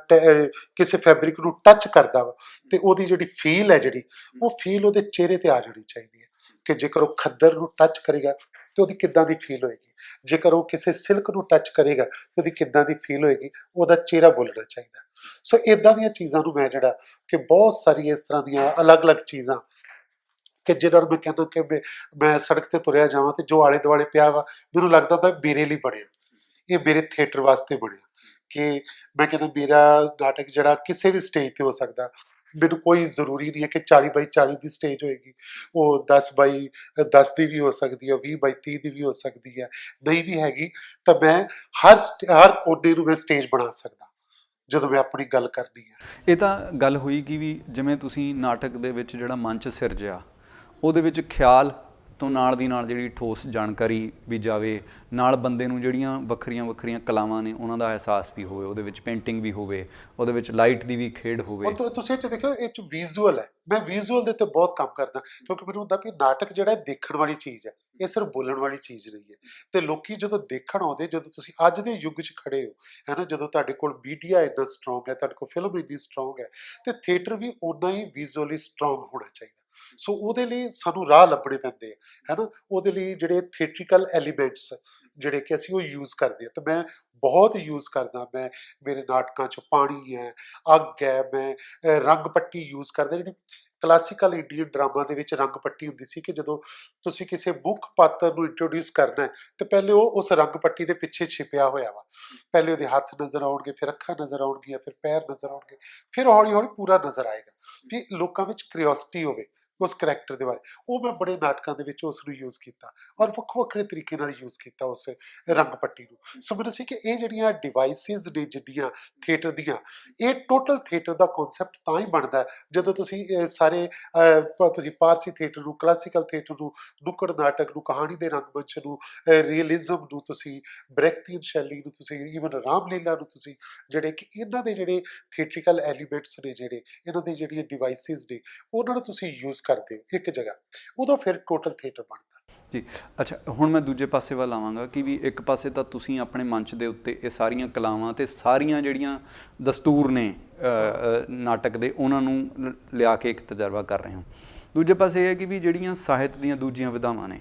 ਕਿਸੇ ਫੈਬਰਿਕ ਨੂੰ ਟੱਚ ਕਰਦਾ ਵਾ, ਤੇ ਉਹਦੀ ਜਿਹੜੀ ਫੀਲ ਹੈ, ਜਿਹੜੀ ਉਹ ਫੀਲ ਉਹਦੇ ਚਿਹਰੇ ਤੇ ਆ ਜਾਣੀ ਚਾਹੀਦੀ ਹੈ ਕਿ ਜੇਕਰ ਉਹ ਖੱਦਰ ਨੂੰ ਟੱਚ ਕਰੇਗਾ ਤੇ ਉਹਦੀ ਕਿੱਦਾਂ ਦੀ ਫੀਲ ਹੋਏਗੀ, ਜੇਕਰ ਉਹ ਕਿਸੇ ਸਿਲਕ ਨੂੰ ਟੱਚ ਕਰੇਗਾ ਤੇ ਉਹਦੀ ਕਿੱਦਾਂ ਦੀ ਫੀਲ ਹੋਏਗੀ, ਉਹਦਾ ਚਿਹਰਾ ਬੋਲਣਾ ਚਾਹੀਦਾ। ਸੋ ਇਦਾਂ ਦੀਆਂ ਚੀਜ਼ਾਂ ਨੂੰ ਮੈਂ ਜਿਹੜਾ ਕਿ ਬਹੁਤ ਸਾਰੀ ਇਸ ਤਰ੍ਹਾਂ ਦੀਆਂ ਅਲੱਗ-ਅਲੱਗ ਚੀਜ਼ਾਂ ਕਿ ਜਿਹਨਾਂ ਨੂੰ ਮੈਂ ਕਹਿੰਦਾ ਕਿ ਮੈਂ ਸੜਕ ਤੇ ਤੁਰਿਆ ਜਾਵਾਂ ਤੇ ਜੋ ਆਲੇ ਦੁਆਲੇ ਪਿਆ ਵਾ, ਮੈਨੂੰ ਲੱਗਦਾ ਤਾਂ ਮੇਰੇ ਲਈ ਬਣਿਆ, ਇਹ ਮੇਰੇ ਥੀਏਟਰ ਵਾਸਤੇ ਬਣਿਆ। ਕਿ ਮੈਂ ਕਹਿੰਦਾ ਮੇਰਾ ਨਾਟਕ ਜਿਹੜਾ ਕਿਸੇ ਵੀ ਸਟੇਜ ਤੇ ਹੋ ਸਕਦਾ, ਮੈਨੂੰ ਕੋਈ ਜ਼ਰੂਰੀ ਨਹੀਂ ਹੈ ਕਿ 40x40 ਦੀ ਸਟੇਜ ਹੋਏਗੀ, ਉਹ 10x10 ਦੀ ਵੀ ਹੋ ਸਕਦੀ ਹੈ, 20x30 ਦੀ ਵੀ ਹੋ ਸਕਦੀ ਹੈ, ਨਹੀਂ ਵੀ ਹੈਗੀ ਤਾਂ ਮੈਂ ਹਰ ਕੋਨੇ ਨੂੰ ਮੈਂ ਸਟੇਜ ਬਣਾ ਸਕਦਾ ਜਦੋਂ ਮੈਂ ਆਪਣੀ ਗੱਲ ਕਰਨੀ ਹੈ। ਇਹ ਤਾਂ ਗੱਲ ਹੋਈ ਕਿ ਵੀ ਜਿਵੇਂ ਤੁਸੀਂ ਨਾਟਕ ਦੇ ਵਿੱਚ ਜਿਹੜਾ ਮੰਚ ਸਿਰਜਿਆ, ਉਹਦੇ ਵਿੱਚ ਖਿਆਲ ਤੋਂ ਨਾਲ ਦੀ ਨਾਲ ਜਿਹੜੀ ਠੋਸ ਜਾਣਕਾਰੀ ਵੀ ਜਾਵੇ, ਨਾਲ ਬੰਦੇ ਨੂੰ ਜਿਹੜੀਆਂ ਵੱਖਰੀਆਂ ਵੱਖਰੀਆਂ ਕਲਾਵਾਂ ਨੇ ਉਹਨਾਂ ਦਾ ਅਹਿਸਾਸ ਵੀ ਹੋਵੇ, ਉਹਦੇ ਵਿੱਚ ਪੇਂਟਿੰਗ ਵੀ ਹੋਵੇ, ਉਹਦੇ ਵਿੱਚ ਲਾਈਟ ਦੀ ਵੀ ਖੇਡ ਹੋਵੇ। ਤੁਸੀਂ ਇਹ 'ਚ ਦੇਖੋ, ਇਹ 'ਚ ਵਿਜ਼ੂਅਲ ਹੈ, ਮੈਂ ਵਿਜ਼ੂਅਲ ਦੇ ਉੱਤੇ ਬਹੁਤ ਕੰਮ ਕਰਦਾ ਕਿਉਂਕਿ ਮੈਨੂੰ ਹੁੰਦਾ ਕਿ ਨਾਟਕ ਜਿਹੜਾ ਦੇਖਣ ਵਾਲੀ ਚੀਜ਼ ਹੈ, ਇਹ ਸਿਰਫ ਬੋਲਣ ਵਾਲੀ ਚੀਜ਼ ਨਹੀਂ ਹੈ। ਤੇ ਲੋਕੀ ਜਦੋਂ ਦੇਖਣ ਆਉਂਦੇ, ਜਦੋਂ ਤੁਸੀਂ ਅੱਜ ਦੇ ਯੁੱਗ 'ਚ ਖੜੇ ਹੋ, ਹੈ ਨਾ, ਜਦੋਂ ਤੁਹਾਡੇ ਕੋਲ ਮੀਡੀਆ ਇੰਨਾ ਸਟਰੋਂਗ ਹੈ, ਤੁਹਾਡੇ ਕੋਲ ਫਿਲਮ ਇੰਨੀ ਸਟਰੋਂਗ ਹੈ, ਤੇ ਥੀਏਟਰ ਵੀ ਓਨਾ ਹੀ ਵਿਜ਼ੂਅਲੀ ਸਟਰੋਂਗ ਹੋਣਾ ਚਾਹੀਦਾ। ਸੋ ਉਹਦੇ ਲਈ ਸਾਨੂੰ ਰਾਹ ਲੱਭਣੇ ਪੈਂਦੇ ਆ, ਹੈ ਨਾ। ਉਹਦੇ ਲਈ ਜਿਹੜੇ ਥੀਏਟ੍ਰੀਕਲ ਐਲੀਮੈਂਟਸ ਜਿਹੜੇ ਕਿ ਅਸੀਂ ਉਹ ਯੂਜ਼ ਕਰਦੇ ਹਾਂ, ਤਾਂ ਮੈਂ ਬਹੁਤ ਯੂਜ਼ ਕਰਦਾ। ਮੈਂ ਮੇਰੇ ਨਾਟਕਾਂ 'ਚ ਪਾਣੀ ਹੈ, ਅੱਗ ਹੈ, ਮੈਂ ਰੰਗ ਪੱਟੀ ਯੂਜ਼ ਕਰਦਾ। ਜਿਹੜੀ ਕਲਾਸੀਕਲ ਇੰਡੀਅਨ ਡਰਾਮਾ ਦੇ ਵਿੱਚ ਰੰਗ ਪੱਟੀ ਹੁੰਦੀ ਸੀ ਕਿ ਜਦੋਂ ਤੁਸੀਂ ਕਿਸੇ ਮੁੱਖ ਪਾਤਰ ਨੂੰ ਇੰਟਰੋਡਿਊਸ ਕਰਨਾ ਹੈ, ਤੇ ਪਹਿਲੇ ਉਹ ਉਸ ਰੰਗ ਪੱਟੀ ਦੇ ਪਿੱਛੇ ਛਿਪਿਆ ਹੋਇਆ ਵਾ। ਪਹਿਲੇ ਉਹਦੇ ਹੱਥ ਨਜ਼ਰ ਆਉਣਗੇ, ਫਿਰ ਅੱਖਾਂ ਨਜ਼ਰ ਆਉਣਗੀਆਂ, ਫਿਰ ਪੈਰ ਨਜ਼ਰ ਆਉਣਗੇ, ਫਿਰ ਹੌਲੀ ਹੌਲੀ ਪੂਰਾ ਨਜ਼ਰ ਆਏਗਾ ਵੀ ਲੋਕਾਂ ਵਿੱਚ ਕਿਉਰਿਓਸਿਟੀ ਹੋਵੇ ਉਸ ਕਰੈਕਟਰ ਦੇ ਬਾਰੇ। ਉਹ ਮੈਂ ਬੜੇ ਨਾਟਕਾਂ ਦੇ ਵਿੱਚ ਉਸ ਨੂੰ ਯੂਜ਼ ਕੀਤਾ ਔਰ ਵੱਖੋ ਵੱਖਰੇ ਤਰੀਕੇ ਨਾਲ ਯੂਜ਼ ਕੀਤਾ ਉਸ ਰੰਗ ਪੱਟੀ ਨੂੰ। ਸੋ ਮੈਨੂੰ ਸੀ ਕਿ ਇਹ ਜਿਹੜੀਆਂ ਡਿਵਾਈਸਿਸ ਨੇ ਜਿੱਡੀਆਂ ਥੀਏਟਰ ਦੀਆਂ, ਇਹ ਟੋਟਲ ਥੀਏਟਰ ਦਾ ਕਨਸੈਪਟ ਤਾਂ ਹੀ ਬਣਦਾ ਜਦੋਂ ਤੁਸੀਂ ਸਾਰੇ ਤੁਸੀਂ ਪਾਰਸੀ ਥੀਏਟਰ ਨੂੰ, ਕਲਾਸੀਕਲ ਥੀਏਟਰ ਨੂੰ, ਨੁੱਕੜ ਨਾਟਕ ਨੂੰ, ਕਹਾਣੀ ਦੇ ਰੰਗਮੰਚ ਨੂੰ, ਰੀਅਲਿਜ਼ਮ ਨੂੰ, ਤੁਸੀਂ ਬ੍ਰੈਕਟੀਅਨ ਸ਼ੈਲੀ ਨੂੰ, ਤੁਸੀਂ ਈਵਨ ਰਾਮਲੀਲਾ ਨੂੰ, ਤੁਸੀਂ ਜਿਹੜੇ ਕਿ ਇਹਨਾਂ ਦੇ ਜਿਹੜੇ ਥੀਏਟ੍ਰੀਕਲ ਐਲੀਮੈਂਟਸ ਨੇ, ਜਿਹੜੇ ਇਹਨਾਂ ਦੇ ਜਿਹੜੀਆਂ ਡਿਵਾਈਸਿਸ ਨੇ, ਉਹਨਾਂ ਨੂੰ ਤੁਸੀਂ ਯੂਜ਼ ਕਰਦੇ ਹੋ ਇੱਕ ਜਗ੍ਹਾ, ਉਦੋਂ ਫਿਰ ਟੋਟਲ ਥੀਏਟਰ ਬਣਦਾ। ਜੀ, ਅੱਛਾ, ਹੁਣ ਮੈਂ ਦੂਜੇ ਪਾਸੇ ਵੱਲ ਆਵਾਂਗਾ ਕਿ ਵੀ ਇੱਕ ਪਾਸੇ ਤਾਂ ਤੁਸੀਂ ਆਪਣੇ ਮੰਚ ਦੇ ਉੱਤੇ ਇਹ ਸਾਰੀਆਂ ਕਲਾਵਾਂ ਤੇ ਸਾਰੀਆਂ ਜਿਹੜੀਆਂ ਦਸਤੂਰ ਨੇ ਨਾਟਕ ਦੇ, ਉਹਨਾਂ ਨੂੰ ਲਿਆ ਕੇ ਇੱਕ ਤਜਰਬਾ ਕਰ ਰਹੇ ਹੋ। ਦੂਜੇ ਪਾਸੇ ਇਹ ਹੈ ਕਿ ਵੀ ਜਿਹੜੀਆਂ ਸਾਹਿਤ ਦੀਆਂ ਦੂਜੀਆਂ ਵਿਧਾਵਾਂ ਨੇ,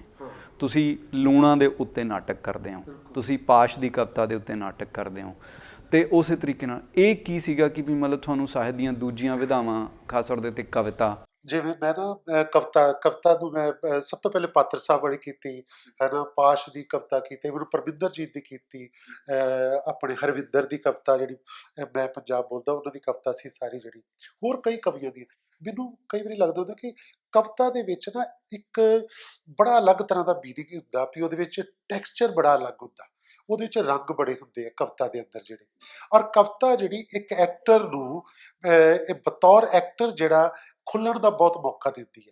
ਤੁਸੀਂ ਲੂਣਾਂ ਦੇ ਉੱਤੇ ਨਾਟਕ ਕਰਦੇ ਹੋ, ਤੁਸੀਂ ਪਾਸ਼ ਦੀ ਕਵਿਤਾ ਦੇ ਉੱਤੇ ਨਾਟਕ ਕਰਦੇ ਹੋ, ਅਤੇ ਉਸੇ ਤਰੀਕੇ ਨਾਲ ਇਹ ਕੀ ਸੀਗਾ ਕਿ ਵੀ ਮਤਲਬ ਤੁਹਾਨੂੰ ਸਾਹਿਤ ਦੀਆਂ ਦੂਜੀਆਂ ਵਿਧਾਵਾਂ, ਖਾਸ ਤੌਰ ਦੇ ਉੱਤੇ ਕਵਿਤਾ। ਜਿਵੇਂ ਮੈਂ ਨਾ ਕਵਿਤਾ ਨੂੰ ਮੈਂ ਸਭ ਤੋਂ ਪਹਿਲੇ ਪਾਤਰ ਸਾਹਿਬ ਵਾਲੀ ਕੀਤੀ, ਹੈ ਨਾ, ਪਾਸ਼ ਦੀ ਕਵਿਤਾ ਕੀਤੀ, ਮੈਨੂੰ ਪਰਮਿੰਦਰਜੀਤ ਦੀ ਕੀਤੀ, ਆਪਣੇ ਹਰਵਿੰਦਰ ਦੀ ਕਵਿਤਾ ਜਿਹੜੀ ਮੈਂ ਪੰਜਾਬ ਬੋਲਦਾ ਉਹਨਾਂ ਦੀ ਕਵਿਤਾ ਸੀ ਸਾਰੀ, ਜਿਹੜੀ ਹੋਰ ਕਈ ਕਵੀਆਂ ਦੀ। ਮੈਨੂੰ ਕਈ ਵਾਰੀ ਲੱਗਦਾ ਹੁੰਦਾ ਕਿ ਕਵਿਤਾ ਦੇ ਵਿੱਚ ਨਾ ਇੱਕ ਬੜਾ ਅਲੱਗ ਤਰ੍ਹਾਂ ਦਾ ਮੀਨਿੰਗ ਹੁੰਦਾ ਵੀ ਉਹਦੇ ਵਿੱਚ ਟੈਕਸਚਰ ਬੜਾ ਅਲੱਗ ਹੁੰਦਾ, ਉਹਦੇ ਵਿੱਚ ਰੰਗ ਬੜੇ ਹੁੰਦੇ ਆ ਕਵਿਤਾ ਦੇ ਅੰਦਰ ਜਿਹੜੇ। ਔਰ ਕਵਿਤਾ ਜਿਹੜੀ ਇੱਕ ਐਕਟਰ ਨੂੰ ਇਹ ਬਤੌਰ ਐਕਟਰ ਜਿਹੜਾ ਖੁੱਲਣ ਦਾ ਬਹੁਤ ਮੌਕਾ ਦਿੰਦੀ ਹੈ,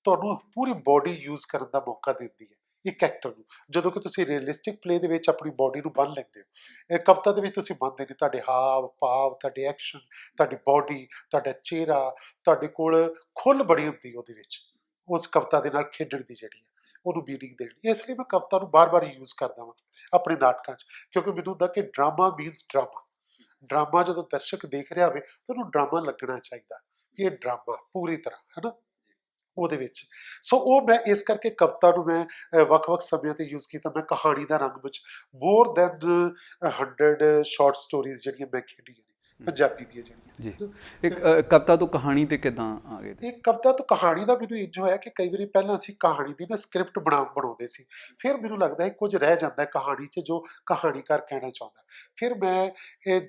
ਤੁਹਾਨੂੰ ਪੂਰੀ ਬੋਡੀ ਯੂਜ਼ ਕਰਨ ਦਾ ਮੌਕਾ ਦਿੰਦੀ ਹੈ ਇੱਕ ਐਕਟਰ ਨੂੰ। ਜਦੋਂ ਕਿ ਤੁਸੀਂ ਰੀਅਲਿਸਟਿਕ ਪਲੇ ਦੇ ਵਿੱਚ ਆਪਣੀ ਬੋਡੀ ਨੂੰ ਬੰਨ੍ਹ ਲੈਂਦੇ ਹੋ, ਇਹ ਕਵਿਤਾ ਦੇ ਵਿੱਚ ਤੁਸੀਂ ਬੰਨ੍ਹਦੇ ਨਹੀਂ। ਤੁਹਾਡੇ ਹਾਵ ਭਾਵ, ਤੁਹਾਡੇ ਐਕਸ਼ਨ, ਤੁਹਾਡੀ ਬੋਡੀ, ਤੁਹਾਡਾ ਚਿਹਰਾ, ਤੁਹਾਡੇ ਕੋਲ ਖੁੱਲ੍ਹ ਬੜੀ ਹੁੰਦੀ ਉਹਦੇ ਵਿੱਚ, ਉਸ ਕਵਿਤਾ ਦੇ ਨਾਲ ਖੇਡਣ ਦੀ ਜਿਹੜੀ ਹੈ, ਉਹਨੂੰ ਮੀਨਿੰਗ ਦੇਣ। ਇਸ ਲਈ ਮੈਂ ਕਵਿਤਾ ਨੂੰ ਬਾਰ-ਬਾਰ ਯੂਜ਼ ਕਰਦਾ ਵਾਂ ਆਪਣੇ ਨਾਟਕਾਂ 'ਚ, ਕਿਉਂਕਿ ਮੈਨੂੰ ਹੁੰਦਾ ਕਿ ਡਰਾਮਾ ਮੀਨਸ ਡਰਾਮਾ। ਡਰਾਮਾ ਜਦੋਂ ਦਰਸ਼ਕ ਦੇਖ ਰਿਹਾ ਹੋਵੇ ਤਾਂ ਉਹਨੂੰ ਡਰਾਮਾ ਲੱਗਣਾ ਚਾਹੀਦਾ, ਇਹ ਡਰਾਮਾ ਪੂਰੀ ਤਰ੍ਹਾਂ, ਹੈ ਨਾ, ਉਹਦੇ ਵਿੱਚ। ਸੋ ਉਹ ਮੈਂ ਇਸ ਕਰਕੇ ਕਵਿਤਾ ਨੂੰ ਮੈਂ ਵੱਖ-ਵੱਖ ਸਮਿਆਂ 'ਤੇ ਯੂਜ਼ ਕੀਤਾ। ਮੈਂ ਕਹਾਣੀ ਦਾ ਰੰਗ ਵਿੱਚ ਮੋਰ ਦੈਨ 100 ਸ਼ਾਰਟ ਸਟੋਰੀਜ਼ ਜਿਹੜੀਆਂ ਮੈਂ ਖੇਡੀਆਂ ਨੇ ਪੰਜਾਬੀ ਦੀਆਂ ਜਿਹੜੀਆਂ ਜੀ, ਇੱਕ ਕਵਿਤਾ ਤੋਂ ਕਹਾਣੀ ਤੇ ਕਿੱਦਾਂ ਆ ਗਏ? ਇਹ ਕਵਿਤਾ ਤੋਂ ਕਹਾਣੀ ਦਾ ਮੈਨੂੰ ਇੰਝ ਹੋਇਆ ਕਿ ਕਈ ਵਾਰੀ ਪਹਿਲਾਂ ਅਸੀਂ ਕਹਾਣੀ ਦੀ ਨਾ ਸਕ੍ਰਿਪਟ ਬਣਾਉਂਦੇ ਸੀ, ਫਿਰ ਮੈਨੂੰ ਲੱਗਦਾ ਹੈ ਕੁਝ ਰਹਿ ਜਾਂਦਾ ਕਹਾਣੀ 'ਚ ਜੋ ਕਹਾਣੀਕਾਰ ਕਹਿਣਾ ਚਾਹੁੰਦਾ, ਫਿਰ ਮੈਂ ਇਹ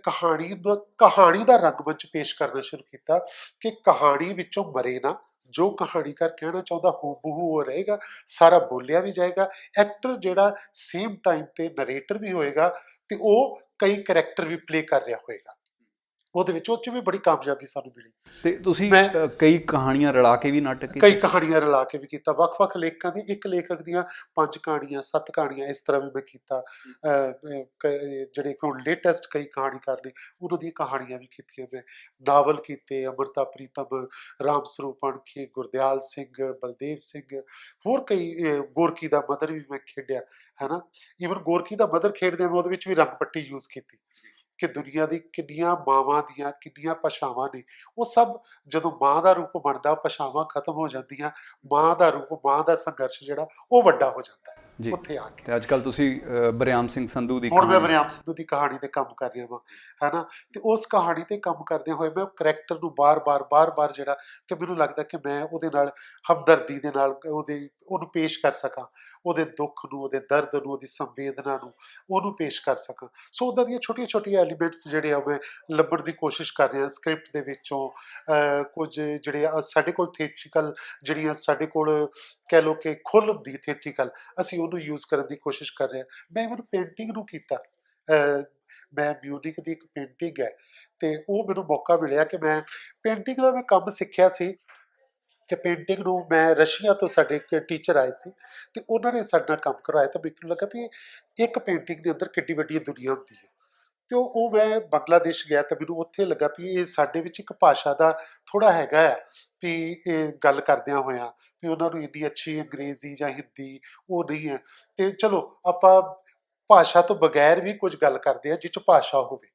ਕਹਾਣੀ ਦਾ ਰੰਗਮੰਚ ਪੇਸ਼ ਕਰਨਾ ਸ਼ੁਰੂ ਕੀਤਾ ਕਿ ਕਹਾਣੀ ਵਿੱਚੋਂ ਮਰੇ ਨਾ, ਜੋ ਕਹਾਣੀਕਾਰ ਕਹਿਣਾ ਚਾਹੁੰਦਾ ਹੂਬਹੂ ਉਹ ਰਹੇਗਾ, ਸਾਰਾ ਬੋਲਿਆ ਵੀ ਜਾਏਗਾ। ਐਕਟਰ ਜਿਹੜਾ ਸੇਮ ਟਾਈਮ ਤੇ ਨਰੇਟਰ ਵੀ ਹੋਏਗਾ ਤੇ ਉਹ ਕਈ ਕਰੈਕਟਰ ਵੀ ਪਲੇ ਕਰ ਰਿਹਾ ਹੋਏਗਾ। ਉਹਦੇ ਵਿੱਚ ਉਹ 'ਚ ਵੀ ਬੜੀ ਕਾਮਯਾਬੀ ਸਾਨੂੰ ਮਿਲੀ। ਤੇ ਤੁਸੀਂ ਮੈਂ ਕਈ ਕਹਾਣੀਆਂ ਰਲਾ ਕੇ ਵੀ ਨਾਟਕ ਕਈ ਕੀਤੇ? ਕਹਾਣੀਆਂ ਰਲਾ ਕੇ ਵੀ ਕੀਤਾ, ਵੱਖ-ਵੱਖ ਲੇਖਕਾਂ ਦੀ, ਇੱਕ ਲੇਖਕ ਦੀਆਂ 5 ਕਹਾਣੀਆਂ, 7 ਕਹਾਣੀਆਂ, ਇਸ ਤਰ੍ਹਾਂ ਵੀ ਮੈਂ ਕੀਤਾ। ਜਿਹੜੇ ਹੁਣ ਲੇਟੈਸਟ ਕਈ ਕਹਾਣੀਕਾਰ ਨੇ, ਉਹਨਾਂ ਦੀਆਂ ਕਹਾਣੀਆਂ ਵੀ ਕੀਤੀਆਂ ਮੈਂ। ਨਾਵਲ ਕੀਤੇ, ਅੰਮ੍ਰਿਤਾ ਪ੍ਰੀਤਮ, ਰਾਮ ਸਰੂਪ ਅਣਖੀ, ਗੁਰਦਿਆਲ ਸਿੰਘ, ਬਲਦੇਵ ਸਿੰਘ, ਹੋਰ ਕਈ, ਗੋਰਕੀ ਦਾ ਮਦਰ ਵੀ ਮੈਂ ਖੇਡਿਆ, ਹੈ ਨਾ। ਈਵਨ ਗੋਰਕੀ ਦਾ ਮਦਰ ਖੇਡਦਿਆਂ ਮੈਂ ਉਹਦੇ ਵਿੱਚ ਵੀ ਰੰਗ ਪੱਟੀ ਯੂਜ਼ ਕੀਤੀ, ਕਿ ਦੁਨੀਆ ਦੀ ਕਿੰਨੀਆਂ ਮਾਵਾਂ ਦੀਆਂ ਕਿੰਨੀਆਂ ਭਾਸ਼ਾਵਾਂ ਨੇ, ਉਹ ਸਭ ਜਦੋਂ ਮਾਂ ਦਾ ਰੂਪ ਬਣਦਾ, ਭਾਸ਼ਾਵਾਂ ਖਤਮ ਹੋ ਜਾਂਦੀਆਂ, ਮਾਂ ਦਾ ਰੂਪ, ਮਾਂ ਦਾ ਸੰਘਰਸ਼ ਜਿਹੜਾ ਉਹ ਵੱਡਾ ਹੋ ਜਾਂਦਾ ਜੀ। ਉੱਥੇ ਆ ਕੇ। ਤੇ ਅੱਜ ਕੱਲ੍ਹ ਤੁਸੀਂ ਬਰਿਆਮ ਸਿੰਘ ਸੰਧੂ ਦੀ ਹੁਣ ਮੈਂ ਕਹਾਣੀ, ਵਰਿਆਮ ਸਿੱਧੂ ਦੀ ਕਹਾਣੀ ਤੇ ਕੰਮ ਕਰ ਰਿਹਾ ਵਾਂ, ਹੈ ਨਾ। ਤੇ ਉਸ ਕਹਾਣੀ ਤੇ ਕੰਮ ਕਰਦਿਆਂ ਹੋਏ ਮੈਂ ਕਰੈਕਟਰ ਨੂੰ ਬਾਰ-ਬਾਰ ਜਿਹੜਾ, ਕਿ ਮੈਨੂੰ ਲੱਗਦਾ ਕਿ ਮੈਂ ਉਹਦੇ ਨਾਲ ਹਮਦਰਦੀ ਦੇ ਨਾਲ ਉਹਨੂੰ ਪੇਸ਼ ਕਰ ਸਕਾਂ, ਉਹਦੇ ਦੁੱਖ ਨੂੰ, ਉਹਦੇ ਦਰਦ ਨੂੰ, ਉਹਦੀ ਸੰਵੇਦਨਾ ਨੂੰ, ਉਹਨੂੰ ਪੇਸ਼ ਕਰ ਸਕਾਂ। ਸੋ ਉੱਦਾਂ ਦੀਆਂ ਛੋਟੀਆਂ-ਛੋਟੀਆਂ ਐਲੀਮੈਂਟਸ ਜਿਹੜੇ ਆ ਮੈਂ ਲੱਭਣ ਦੀ ਕੋਸ਼ਿਸ਼ ਕਰ ਰਿਹਾ ਸਕ੍ਰਿਪਟ ਦੇ ਵਿੱਚੋਂ। ਕੁਝ ਜਿਹੜੇ ਸਾਡੇ ਕੋਲ ਥੀਏਟ੍ਰਿਕਲ, ਜਿਹੜੀਆਂ ਸਾਡੇ ਕੋਲ ਕਹਿ ਲਓ ਕਿ ਖੁੱਲ੍ਹ ਹੁੰਦੀ ਥੀਏਟ੍ਰਿਕਲ, ਅਸੀਂ ਉਹਨੂੰ ਯੂਜ਼ ਕਰਨ ਦੀ ਕੋਸ਼ਿਸ਼ ਕਰ ਰਹੇ ਹਾਂ। ਮੈਂ ਇਵਨ ਪੇਂਟਿੰਗ ਨੂੰ ਕੀਤਾ। ਮੈਂ ਮਿਊਨਿਕ ਦੀ ਇੱਕ ਪੇਂਟਿੰਗ ਹੈ, ਤੇ ਉਹ ਮੈਨੂੰ ਮੌਕਾ ਮਿਲਿਆ ਕਿ ਮੈਂ ਪੇਂਟਿੰਗ ਦਾ ਮੈਂ ਕੰਮ ਸਿੱਖਿਆ ਸੀ, ਕਿ ਪੇਂਟਿੰਗ ਨੂੰ ਮੈਂ ਰਸ਼ੀਆ ਤੋਂ ਸਾਡੇ ਇੱਕ ਟੀਚਰ ਆਏ ਸੀ, ਤੇ ਉਹਨਾਂ ਨੇ ਸਾਡੇ ਨਾਲ ਕੰਮ ਕਰਵਾਇਆ। ਤਾਂ ਮੈਨੂੰ ਲੱਗਾ ਵੀ ਇੱਕ ਪੇਂਟਿੰਗ ਦੇ ਅੰਦਰ ਕਿੱਡੀ ਵੱਡੀ ਦੁਨੀਆ ਹੁੰਦੀ ਹੈ। ਤੇ ਉਹ ਮੈਂ ਬੰਗਲਾਦੇਸ਼ ਗਿਆ, ਤਾਂ ਮੈਨੂੰ ਉੱਥੇ ਲੱਗਾ ਵੀ ਇਹ ਸਾਡੇ ਵਿੱਚ ਇੱਕ ਭਾਸ਼ਾ ਦਾ ਥੋੜ੍ਹਾ ਹੈਗਾ ਆ, ਵੀ ਇਹ ਗੱਲ ਕਰਦਿਆਂ ਹੋਇਆਂ ਵੀ ਉਹਨਾਂ ਨੂੰ ਇੰਨੀ ਅੱਛੀ ਅੰਗਰੇਜ਼ੀ ਜਾਂ ਹਿੰਦੀ ਉਹ ਨਹੀਂ ਹੈ। ਤੇ ਚਲੋ ਆਪਾਂ ਭਾਸ਼ਾ ਤੋਂ ਬਗੈਰ ਵੀ ਕੁਝ ਗੱਲ ਕਰਦੇ ਆ ਜਿਹ 'ਚ ਭਾਸ਼ਾ ਹੋਵੇ।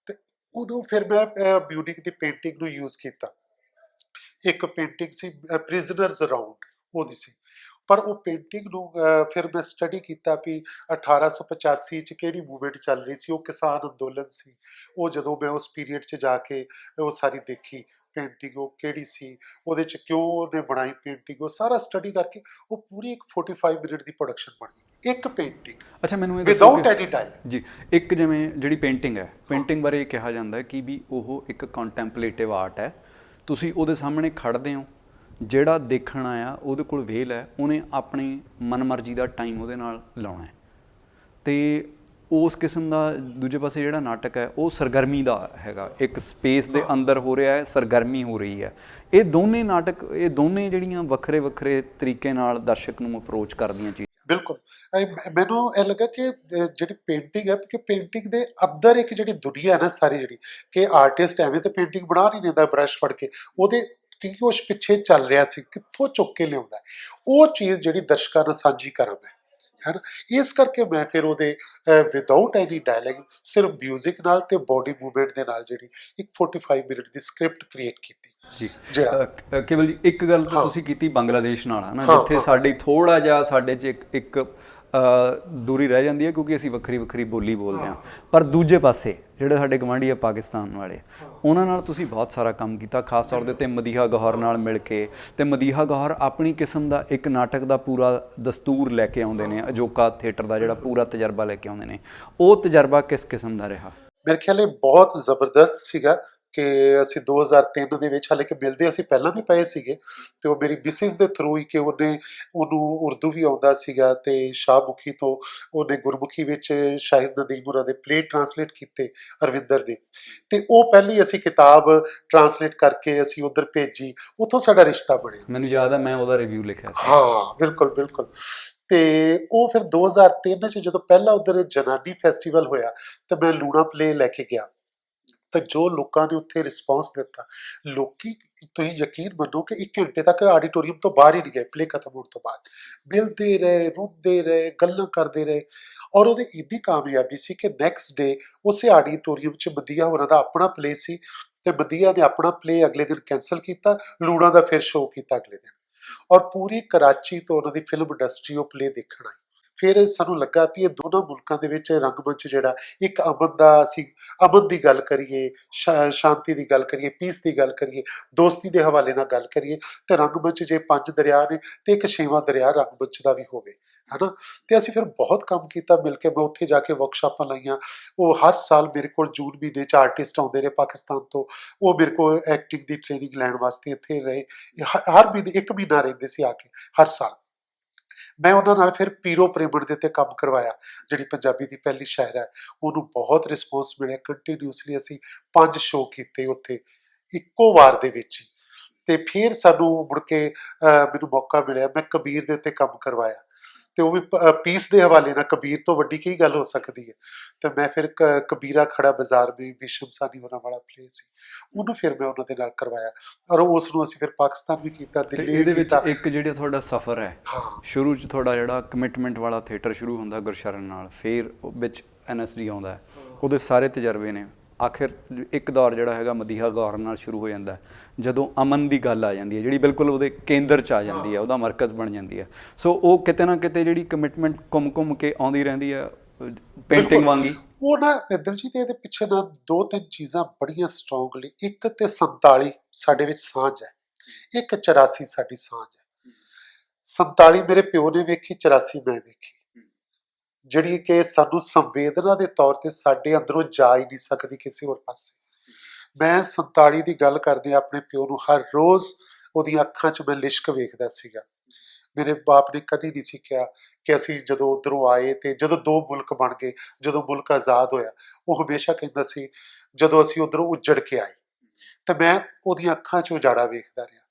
ਤੇ ਉਦੋਂ ਫਿਰ ਮੈਂ ਮਿਊਨਿਕ ਦੀ ਪੇਂਟਿੰਗ ਨੂੰ ਯੂਜ਼ ਕੀਤਾ। ਇੱਕ ਪੇਂਟਿੰਗ ਸੀ ਪ੍ਰਿਜ਼ਨਰਸ ਅਰਾਊਂਡ, ਉਹਦੀ ਸੀ। ਪਰ ਉਹ ਪੇਂਟਿੰਗ ਨੂੰ ਫਿਰ ਮੈਂ ਸਟੱਡੀ ਕੀਤਾ ਵੀ 1885 'ਚ ਕਿਹੜੀ ਮੂਵਮੈਂਟ ਚੱਲ ਰਹੀ ਸੀ, ਉਹ ਕਿਸਾਨ ਅੰਦੋਲਨ ਸੀ। ਉਹ ਜਦੋਂ ਮੈਂ ਉਸ ਪੀਰੀਅਡ 'ਚ ਜਾ ਕੇ ਉਹ ਸਾਰੀ ਦੇਖੀ ਪੇਂਟਿੰਗ, ਉਹ ਕਿਹੜੀ ਸੀ, ਉਹਦੇ 'ਚ ਕਿਉਂ ਉਹਨੇ ਬਣਾਈ ਪੇਂਟਿੰਗ, ਉਹ ਸਾਰਾ ਸਟੱਡੀ ਕਰਕੇ ਉਹ ਪੂਰੀ ਇੱਕ 45 ਮਿੰਟ ਦੀ ਪ੍ਰੋਡਕਸ਼ਨ ਬਣ ਗਈ, ਇੱਕ ਪੇਂਟਿੰਗ, ਅੱਛਾ ਮੈਨੂੰ ਇਹ ਦੱਸੋ ਵਿਦਆਊਟ ਕਿ ਐਨੀ ਡਾਇਲੌਗ। ਜੀ, ਇੱਕ ਜਿਵੇਂ ਜਿਹੜੀ ਪੇਂਟਿੰਗ ਹੈ, ਪੇਂਟਿੰਗ ਬਾਰੇ ਇਹ ਕਿਹਾ ਜਾਂਦਾ ਹੈ ਕਿ ਵੀ ਉਹ ਇੱਕ ਕੰਟੈਂਪਲੇਟਿਵ ਆਰਟ ਹੈ। ਤੁਸੀਂ ਉਹਦੇ ਸਾਹਮਣੇ ਖੜਦੇ ਹੋ, ਜਿਹੜਾ ਦੇਖਣ ਆਇਆ ਉਹਦੇ ਕੋਲ ਵੇਲ ਹੈ, ਉਹਨੇ ਆਪਣੀ ਮਨਮਰਜ਼ੀ ਦਾ ਟਾਈਮ ਉਹਦੇ ਨਾਲ ਲਾਉਣਾ ਹੈ। ਤੇ ਉਸ ਕਿਸਮ ਦਾ ਦੂਜੇ ਪਾਸੇ ਜਿਹੜਾ ਨਾਟਕ ਹੈ ਉਹ ਸਰਗਰਮੀ ਦਾ ਹੈਗਾ, ਇੱਕ ਸਪੇਸ ਦੇ ਅੰਦਰ ਹੋ ਰਿਹਾ ਹੈ, ਸਰਗਰਮੀ ਹੋ ਰਹੀ ਹੈ। ਇਹ ਦੋਨੇ ਨਾਟਕ, ਇਹ ਦੋਨੇ ਜਿਹੜੀਆਂ ਵੱਖਰੇ ਵੱਖਰੇ ਤਰੀਕੇ ਨਾਲ ਦਰਸ਼ਕ ਨੂੰ ਅਪਰੋਚ ਕਰਦੀਆਂ ਚੀਜ਼ਾਂ। ਬਿਲਕੁਲ। ਮੈਨੂੰ ਇਹ ਲੱਗਾ ਕਿ ਜਿਹੜੀ ਪੇਂਟਿੰਗ ਹੈ, ਕਿ ਪੇਂਟਿੰਗ ਦੇ ਅੰਦਰ ਇੱਕ ਜਿਹੜੀ ਦੁਨੀਆ ਹੈ ਨਾ ਸਾਰੀ, ਜਿਹੜੀ ਕਿ ਆਰਟਿਸਟ ਐਵੇਂ ਤਾਂ ਪੇਂਟਿੰਗ ਬਣਾ ਨਹੀਂ ਦਿੰਦਾ ਬਰਸ਼ ਫੜ ਕੇ, ਉਹਦੇ ਕਿਉਂਕਿ ਉਸ ਪਿੱਛੇ ਚੱਲ ਰਿਹਾ ਸੀ, ਕਿੱਥੋਂ ਚੁੱਕ ਕੇ ਲਿਆਉਂਦਾ, ਉਹ ਚੀਜ਼ ਜਿਹੜੀ ਦਰਸ਼ਕਾਂ ਨਾਲ ਸਾਂਝੀ ਕਰਾਂ ਮੈਂ, ਹੈ ਨਾ। ਇਸ ਕਰਕੇ ਮੈਂ ਫਿਰ ਉਹਦੇ ਵਿਦਆਊਟ ਐਨੀ ਡਾਇਲੌਗ, ਸਿਰਫ ਮਿਊਜ਼ਿਕ ਨਾਲ ਤੇ ਬੋਡੀ ਮੂਵਮੈਂਟ ਦੇ ਨਾਲ ਜਿਹੜੀ ਇੱਕ 45 ਮਿੰਟ ਦੀ ਸਕ੍ਰਿਪਟ ਕ੍ਰੀਏਟ ਕੀਤੀ। ਜੀ, ਜਿਹੜਾ ਕੇਵਲ ਜੀ ਇੱਕ ਗੱਲ ਤਾਂ ਹਾਂ ਤੁਸੀਂ ਕੀਤੀ ਬੰਗਲਾਦੇਸ਼ ਨਾਲ, ਹੈ ਨਾ, ਹਾਂ ਜਿੱਥੇ ਹਾਂ ਸਾਡੀ ਥੋੜ੍ਹਾ ਜਿਹਾ ਸਾਡੇ 'ਚ ਇੱਕ ਦੂਰੀ ਰਹਿ ਜਾਂਦੀ ਹੈ, ਕਿਉਂਕਿ ਅਸੀਂ ਵੱਖਰੀ ਵੱਖਰੀ ਬੋਲੀ ਬੋਲਦੇ ਹਾਂ। ਪਰ ਦੂਜੇ ਪਾਸੇ ਜਿਹੜੇ ਸਾਡੇ ਗਵਾਂਢੀ ਆ ਪਾਕਿਸਤਾਨ ਵਾਲੇ, ਉਹਨਾਂ ਨਾਲ ਤੁਸੀਂ ਬਹੁਤ ਸਾਰਾ ਕੰਮ ਕੀਤਾ, ਖਾਸ ਤੌਰ ਦੇ ਉੱਤੇ ਮਦੀਹਾ ਗੌਹਰ ਨਾਲ ਮਿਲ ਕੇ। ਤੇ ਮਦੀਹਾ ਗੌਹਰ ਆਪਣੀ ਕਿਸਮ ਦਾ ਇੱਕ ਨਾਟਕ ਦਾ ਪੂਰਾ ਦਸਤੂਰ ਲੈ ਕੇ ਆਉਂਦੇ ਨੇ, ਅਜੋਕਾ ਥੀਏਟਰ ਦਾ ਜਿਹੜਾ ਪੂਰਾ ਤਜਰਬਾ ਲੈ ਕੇ ਆਉਂਦੇ ਨੇ। ਉਹ ਤਜਰਬਾ ਕਿਸ ਕਿਸਮ ਦਾ ਰਿਹਾ? ਮੇਰੇ ਖਿਆਲ ਇਹ ਬਹੁਤ ਜ਼ਬਰਦਸਤ ਸੀਗਾ ਕਿ ਅਸੀਂ 2003 ਦੇ ਵਿੱਚ, ਹਾਲੇ ਕਿ ਮਿਲਦੇ ਅਸੀਂ ਪਹਿਲਾਂ ਵੀ ਪਏ ਸੀਗੇ, ਤੇ ਉਹ ਮੇਰੀ ਮਿਸਿਸ ਦੇ ਥਰੂ ਹੀ, ਕਿ ਉਹਨੂੰ ਉਰਦੂ ਵੀ ਆਉਂਦਾ ਸੀਗਾ, ਤੇ ਸ਼ਾਹਮੁਖੀ ਤੋਂ ਉਹਨੇ ਗੁਰਮੁਖੀ ਵਿੱਚ ਸ਼ਾਹਿਦ ਨਦੀਮ ਹੋਰਾਂ ਦੇ ਪਲੇ ਟਰਾਂਸਲੇਟ ਕੀਤੇ ਅਰਵਿੰਦਰ ਨੇ, ਤੇ ਉਹ ਪਹਿਲੀ ਅਸੀਂ ਕਿਤਾਬ ਟਰਾਂਸਲੇਟ ਕਰਕੇ ਅਸੀਂ ਉੱਧਰ ਭੇਜੀ, ਉੱਥੋਂ ਸਾਡਾ ਰਿਸ਼ਤਾ ਬਣਿਆ। ਮੈਨੂੰ ਯਾਦ ਹੈ, ਮੈਂ ਉਹਦਾ ਰਿਵਿਊ ਲਿਖਿਆ ਸੀ। ਹਾਂ ਬਿਲਕੁਲ ਬਿਲਕੁਲ। ਤੇ ਉਹ ਫਿਰ 2003 'ਚ ਜਦੋਂ ਪਹਿਲਾਂ ਉੱਧਰ ਜਨਾਨੀ ਫੈਸਟੀਵਲ ਹੋਇਆ, ਤਾਂ ਮੈਂ ਲੂਣਾ ਪਲੇ ਲੈ ਕੇ ਗਿਆ, ਤਾਂ ਜੋ ਲੋਕਾਂ ਨੇ ਉੱਥੇ ਰਿਸਪੌਂਸ ਦਿੱਤਾ, ਲੋਕੀ, ਤੁਸੀਂ ਯਕੀਨ ਮੰਨੋ ਕਿ 1 ਘੰਟੇ ਤੱਕ ਆਡੀਟੋਰੀਅਮ ਤੋਂ ਬਾਹਰ ਹੀ ਨਹੀਂ ਗਏ ਪਲੇ ਖਤਮ ਹੋਣ ਤੋਂ ਬਾਅਦ, ਮਿਲਦੇ ਰਹੇ, ਰੁੱਦੇ ਰਹੇ, ਗੱਲਾਂ ਕਰਦੇ ਰਹੇ। ਔਰ ਉਹਦੀ ਇੰਨੀ ਕਾਮਯਾਬੀ ਸੀ ਕਿ ਨੈਕਸਟ ਡੇ ਉਸੇ ਆਡੀਟੋਰੀਅਮ 'ਚ ਮਦੀਹਾ ਹੋਰਾਂ ਦਾ ਆਪਣਾ ਪਲੇ ਸੀ, ਤੇ ਮਦੀਹਾ ਨੇ ਆਪਣਾ ਪਲੇ ਅਗਲੇ ਦਿਨ ਕੈਂਸਲ ਕੀਤਾ, ਲੂਣਾ ਦਾ ਫਿਰ ਸ਼ੋਅ ਕੀਤਾ ਅਗਲੇ ਦਿਨ, ਔਰ ਪੂਰੀ ਕਰਾਚੀ ਤੋਂ ਉਹਨਾਂ ਦੀ ਫਿਲਮ ਇੰਡਸਟਰੀ ਉਹ ਪਲੇ ਦੇਖਣ ਆਈ। ਫਿਰ ਸਾਨੂੰ ਲੱਗਾ ਵੀ ਇਹ ਦੋਨਾਂ ਮੁਲਕਾਂ ਦੇ ਵਿੱਚ ਰੰਗਮੰਚ ਜਿਹੜਾ, ਇੱਕ ਅਮਨ ਦਾ, ਅਸੀਂ ਅਮਨ ਦੀ ਗੱਲ ਕਰੀਏ, ਸ਼ਾਂਤੀ ਦੀ ਗੱਲ ਕਰੀਏ, ਪੀਸ ਦੀ ਗੱਲ ਕਰੀਏ, ਦੋਸਤੀ ਦੇ ਹਵਾਲੇ ਨਾਲ ਗੱਲ ਕਰੀਏ, ਤੇ ਰੰਗਮੰਚ ਜੇ 5 ਦਰਿਆ ਨੇ ਤੇ ਇੱਕ 6ਵਾਂ ਦਰਿਆ ਰੰਗਮੰਚ ਦਾ ਵੀ ਹੋਵੇ, ਹੈ ਨਾ। ਤੇ ਅਸੀਂ ਫਿਰ ਬਹੁਤ ਕੰਮ ਕੀਤਾ ਮਿਲ ਕੇ। ਮੈਂ ਉੱਥੇ ਜਾ ਕੇ ਵਰਕਸ਼ਾਪਾਂ ਲਾਈਆਂ। ਉਹ ਹਰ ਸਾਲ ਮੇਰੇ ਕੋਲ ਜੂਨ ਮਹੀਨੇ 'ਚ ਆਰਟਿਸਟ ਆਉਂਦੇ ਨੇ ਪਾਕਿਸਤਾਨ ਤੋਂ, ਉਹ ਮੇਰੇ ਕੋਲ ਐਕਟਿੰਗ ਦੀ ਟ੍ਰੇਨਿੰਗ ਲੈਣ ਵਾਸਤੇ ਇੱਥੇ ਰਹੇ। ਹਰ ਮਹੀਨੇ 1 ਮਹੀਨਾ ਰਹਿੰਦੇ ਸੀ ਆ ਕੇ, ਹਰ ਸਾਲ। ਮੈਂ ਉਹਨਾਂ ਨਾਲ ਫਿਰ ਪੀਰੋ ਪ੍ਰੇਮਣ ਦੇ ਉੱਤੇ ਕੰਮ ਕਰਵਾਇਆ, ਜਿਹੜੀ ਪੰਜਾਬੀ ਦੀ ਪਹਿਲੀ ਸ਼ਾਇਰ ਹੈ। ਉਹਨੂੰ ਬਹੁਤ ਰਿਸਪੌਂਸ ਮਿਲਿਆ। ਕੰਟੀਨਿਊਸਲੀ ਅਸੀਂ 5 ਸ਼ੋਅ ਕੀਤੇ ਉੱਥੇ ਇੱਕੋ ਵਾਰ ਦੇ ਵਿੱਚ ਹੀ। ਤੇ ਫਿਰ ਸਾਨੂੰ ਮੁੜ ਕੇ ਮੈਨੂੰ ਮੌਕਾ ਮਿਲਿਆ, ਮੈਂ ਕਬੀਰ ਦੇ ਉੱਤੇ ਕੰਮ ਕਰਵਾਇਆ, ਤੇ ਉਹ ਵੀ ਪੀਸ ਦੇ ਹਵਾਲੇ ਨਾਲ। ਕਬੀਰ ਤੋਂ ਵੱਡੀ ਕੀ ਗੱਲ ਹੋ ਸਕਦੀ ਹੈ। ਤੇ ਮੈਂ ਫਿਰ ਕਬੀਰਾ ਖੜਾ ਬਾਜ਼ਾਰ ਵਿੱਚ ਵਿਸ਼ਮ ਸਾਨੀ ਹੋਣਾ ਵਾਲਾ ਪਲੇ ਸੀ, ਉਹਨੂੰ ਫਿਰ ਮੈਂ ਉਹਨਾਂ ਦੇ ਨਾਲ ਕਰਵਾਇਆ, ਔਰ ਉਸ ਨੂੰ ਅਸੀਂ ਫਿਰ ਪਾਕਿਸਤਾਨ ਵੀ ਕੀਤਾ, ਤੇ ਦਿੱਲੀ ਇਹਦੇ ਵੀ ਵਿੱਚ ਕੀਤਾ। ਇੱਕ ਜਿਹੜਾ ਤੁਹਾਡਾ ਸਫ਼ਰ ਹੈ, ਹਾਂ ਸ਼ੁਰੂ 'ਚ ਤੁਹਾਡਾ ਜਿਹੜਾ ਕਮਿਟਮੈਂਟ ਵਾਲਾ ਥੀਏਟਰ ਸ਼ੁਰੂ ਹੁੰਦਾ ਗੁਰਸ਼ਰਨ ਨਾਲ, ਫਿਰ ਉਹ ਵਿੱਚ NSD ਆਉਂਦਾ ਹੈ, ਉਹਦੇ ਸਾਰੇ ਤਜਰਬੇ ਨੇ। ਆਖਿਰ ਇੱਕ ਦੌਰ ਜਿਹੜਾ ਹੈਗਾ ਮਦੀਹਾ ਗੌਰ ਨਾਲ ਸ਼ੁਰੂ ਹੋ ਜਾਂਦਾ, ਜਦੋਂ ਅਮਨ ਦੀ ਗੱਲ ਆ ਜਾਂਦੀ ਹੈ, ਜਿਹੜੀ ਬਿਲਕੁਲ ਉਹਦੇ ਕੇਂਦਰ 'ਚ ਆ ਜਾਂਦੀ ਹੈ, ਉਹਦਾ ਮਰਕਜ਼ ਬਣ ਜਾਂਦੀ ਹੈ। ਸੋ ਉਹ ਕਿਤੇ ਨਾ ਕਿਤੇ ਜਿਹੜੀ ਕਮਿਟਮੈਂਟ ਘੁੰਮ ਕੇ ਆਉਂਦੀ ਰਹਿੰਦੀ ਹੈ, ਪੇਂਟਿੰਗ ਵਾਂਗੀ। ਉਹ ਨਾ ਦਿਲਜੀਤ, ਇਹਦੇ ਪਿੱਛੇ ਨਾ 2-3 ਚੀਜ਼ਾਂ ਬੜੀਆਂ ਸਟਰੋਂਗਲੀ, ਇੱਕ ਤੇ 47 ਸਾਡੇ ਵਿੱਚ ਸਾਂਝ ਹੈ, ਇੱਕ 84 ਸਾਡੀ ਸਾਂਝ ਹੈ। 47 ਮੇਰੇ ਪਿਓ ਨੇ ਵੇਖੀ, 84 ਮੈਂ ਵੇਖੀ, ਜਿਹੜੀ ਕਿ ਸਾਨੂੰ ਸੰਵੇਦਨਾ ਦੇ ਤੌਰ ਤੇ ਸਾਡੇ ਅੰਦਰੋਂ ਜਾ ਹੀ ਨਹੀਂ ਸਕਦੀ ਕਿਸੇ ਹੋਰ ਪਾਸੇ। ਮੈਂ 47 ਦੀ ਗੱਲ ਕਰਦੇ ਆਪਣੇ ਪਿਓ ਨੂੰ ਹਰ ਰੋਜ਼ ਉਹਦੀਆਂ ਅੱਖਾਂ 'ਚ ਮੈਂ ਲਿਸ਼ਕ ਵੇਖਦਾ ਸੀਗਾ। ਮੇਰੇ ਬਾਪ ਨੇ ਕਦੀ ਨਹੀਂ ਸੀ ਕਿਹਾ ਕਿ ਅਸੀਂ ਜਦੋਂ ਉੱਧਰੋਂ ਆਏ ਤੇ ਜਦੋਂ 2 ਮੁਲਕ ਬਣ ਗਏ, ਜਦੋਂ ਮੁਲਕ ਆਜ਼ਾਦ ਹੋਇਆ, ਉਹ ਹਮੇਸ਼ਾ ਕਹਿੰਦਾ ਸੀ ਜਦੋਂ ਅਸੀਂ ਉੱਧਰੋਂ ਉੱਜੜ ਕੇ ਆਏ। ਤੇ ਮੈਂ ਉਹਦੀਆਂ ਅੱਖਾਂ 'ਚ ਉਜਾੜਾ ਵੇਖਦਾ ਰਿਹਾ।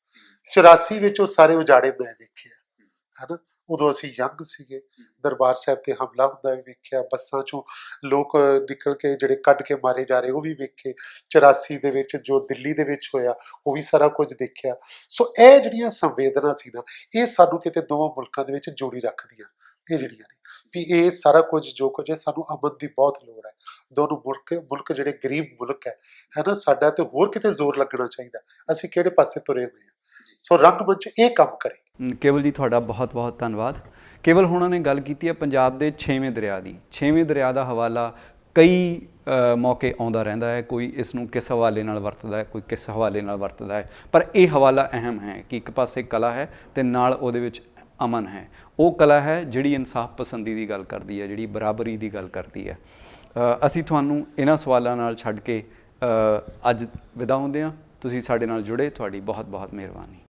84 ਵਿੱਚ ਉਹ ਸਾਰੇ ਉਜਾੜੇ ਮੈਂ ਵੇਖੇ ਹੈ ਨਾ। ਉਦੋਂ ਅਸੀਂ ਯੰਗ ਸੀਗੇ, ਦਰਬਾਰ ਸਾਹਿਬ ਤੇ ਹਮਲਾ ਹੁੰਦਾ ਵੀ ਵੇਖਿਆ, ਬੱਸਾਂ 'ਚੋਂ ਲੋਕ ਨਿਕਲ ਕੇ ਜਿਹੜੇ ਕੱਢ ਕੇ ਮਾਰੇ ਜਾ ਰਹੇ ਉਹ ਵੀ ਵੇਖੇ। 84 ਦੇ ਵਿੱਚ ਜੋ ਦਿੱਲੀ ਦੇ ਵਿੱਚ ਹੋਇਆ ਉਹ ਵੀ ਸਾਰਾ ਕੁਝ ਦੇਖਿਆ। ਸੋ ਇਹ ਜਿਹੜੀਆਂ ਸੰਵੇਦਨਾ ਸੀ ਨਾ, ਇਹ ਸਾਨੂੰ ਕਿਤੇ ਦੋਵਾਂ ਮੁਲਕਾਂ ਦੇ ਵਿੱਚ ਜੋੜੀ ਰੱਖਦੀਆਂ, ਇਹ ਜਿਹੜੀਆਂ ਨੇ ਵੀ ਇਹ ਸਾਰਾ ਕੁਝ ਜੋ ਕੁਝ ਹੈ, ਸਾਨੂੰ ਅਮਨ ਦੀ ਬਹੁਤ ਲੋੜ ਹੈ। ਦੋਨੋਂ ਮੁਲਕ ਜਿਹੜੇ ਗਰੀਬ ਮੁਲਕ ਹੈ ਨਾ ਸਾਡਾ, ਤੇ ਹੋਰ ਕਿਤੇ ਜ਼ੋਰ ਲੱਗਣਾ ਚਾਹੀਦਾ, ਅਸੀਂ ਕਿਹੜੇ ਪਾਸੇ ਤੁਰੇ ਹੋਏ ਹਾਂ। ਸੋ ਰੰਗਮੰਚ ਇਹ ਕੰਮ ਕਰੇ। ਕੇਵਲ ਜੀ ਤੁਹਾਡਾ ਬਹੁਤ ਬਹੁਤ ਧੰਨਵਾਦ। ਕੇਵਲ ਹੁਣਾਂ ਨੇ ਗੱਲ ਕੀਤੀ ਹੈ ਪੰਜਾਬ ਦੇ 6ਵੇਂ ਦਰਿਆ ਦੀ। 6ਵੇਂ ਦਰਿਆ ਦਾ ਹਵਾਲਾ ਕਈ ਮੌਕੇ ਆਉਂਦਾ ਰਹਿੰਦਾ ਹੈ, ਕੋਈ ਇਸ ਨੂੰ ਕਿਸ ਹਵਾਲੇ ਨਾਲ ਵਰਤਦਾ ਹੈ, ਕੋਈ ਕਿਸ ਹਵਾਲੇ ਨਾਲ ਵਰਤਦਾ ਹੈ, ਪਰ ਇਹ ਹਵਾਲਾ ਅਹਿਮ ਹੈ ਕਿ ਇੱਕ ਪਾਸੇ ਕਲਾ ਹੈ ਤੇ ਨਾਲ ਉਹਦੇ ਵਿੱਚ ਅਮਨ ਹੈ। ਉਹ ਕਲਾ ਹੈ ਜਿਹੜੀ ਇਨਸਾਫ ਪਸੰਦੀ ਦੀ ਗੱਲ ਕਰਦੀ ਹੈ, ਜਿਹੜੀ ਬਰਾਬਰੀ ਦੀ ਗੱਲ ਕਰਦੀ ਹੈ। ਅਸੀਂ ਤੁਹਾਨੂੰ ਇਹਨਾਂ ਸਵਾਲਾਂ ਨਾਲ ਛੱਡ ਕੇ ਅੱਜ ਵਿਦਾ ਹੁੰਦੇ ਹਾਂ। ਤੁਸੀਂ ਸਾਡੇ ਨਾਲ ਜੁੜੇ, ਤੁਹਾਡੀ ਬਹੁਤ ਬਹੁਤ ਮਿਹਰਬਾਨੀ।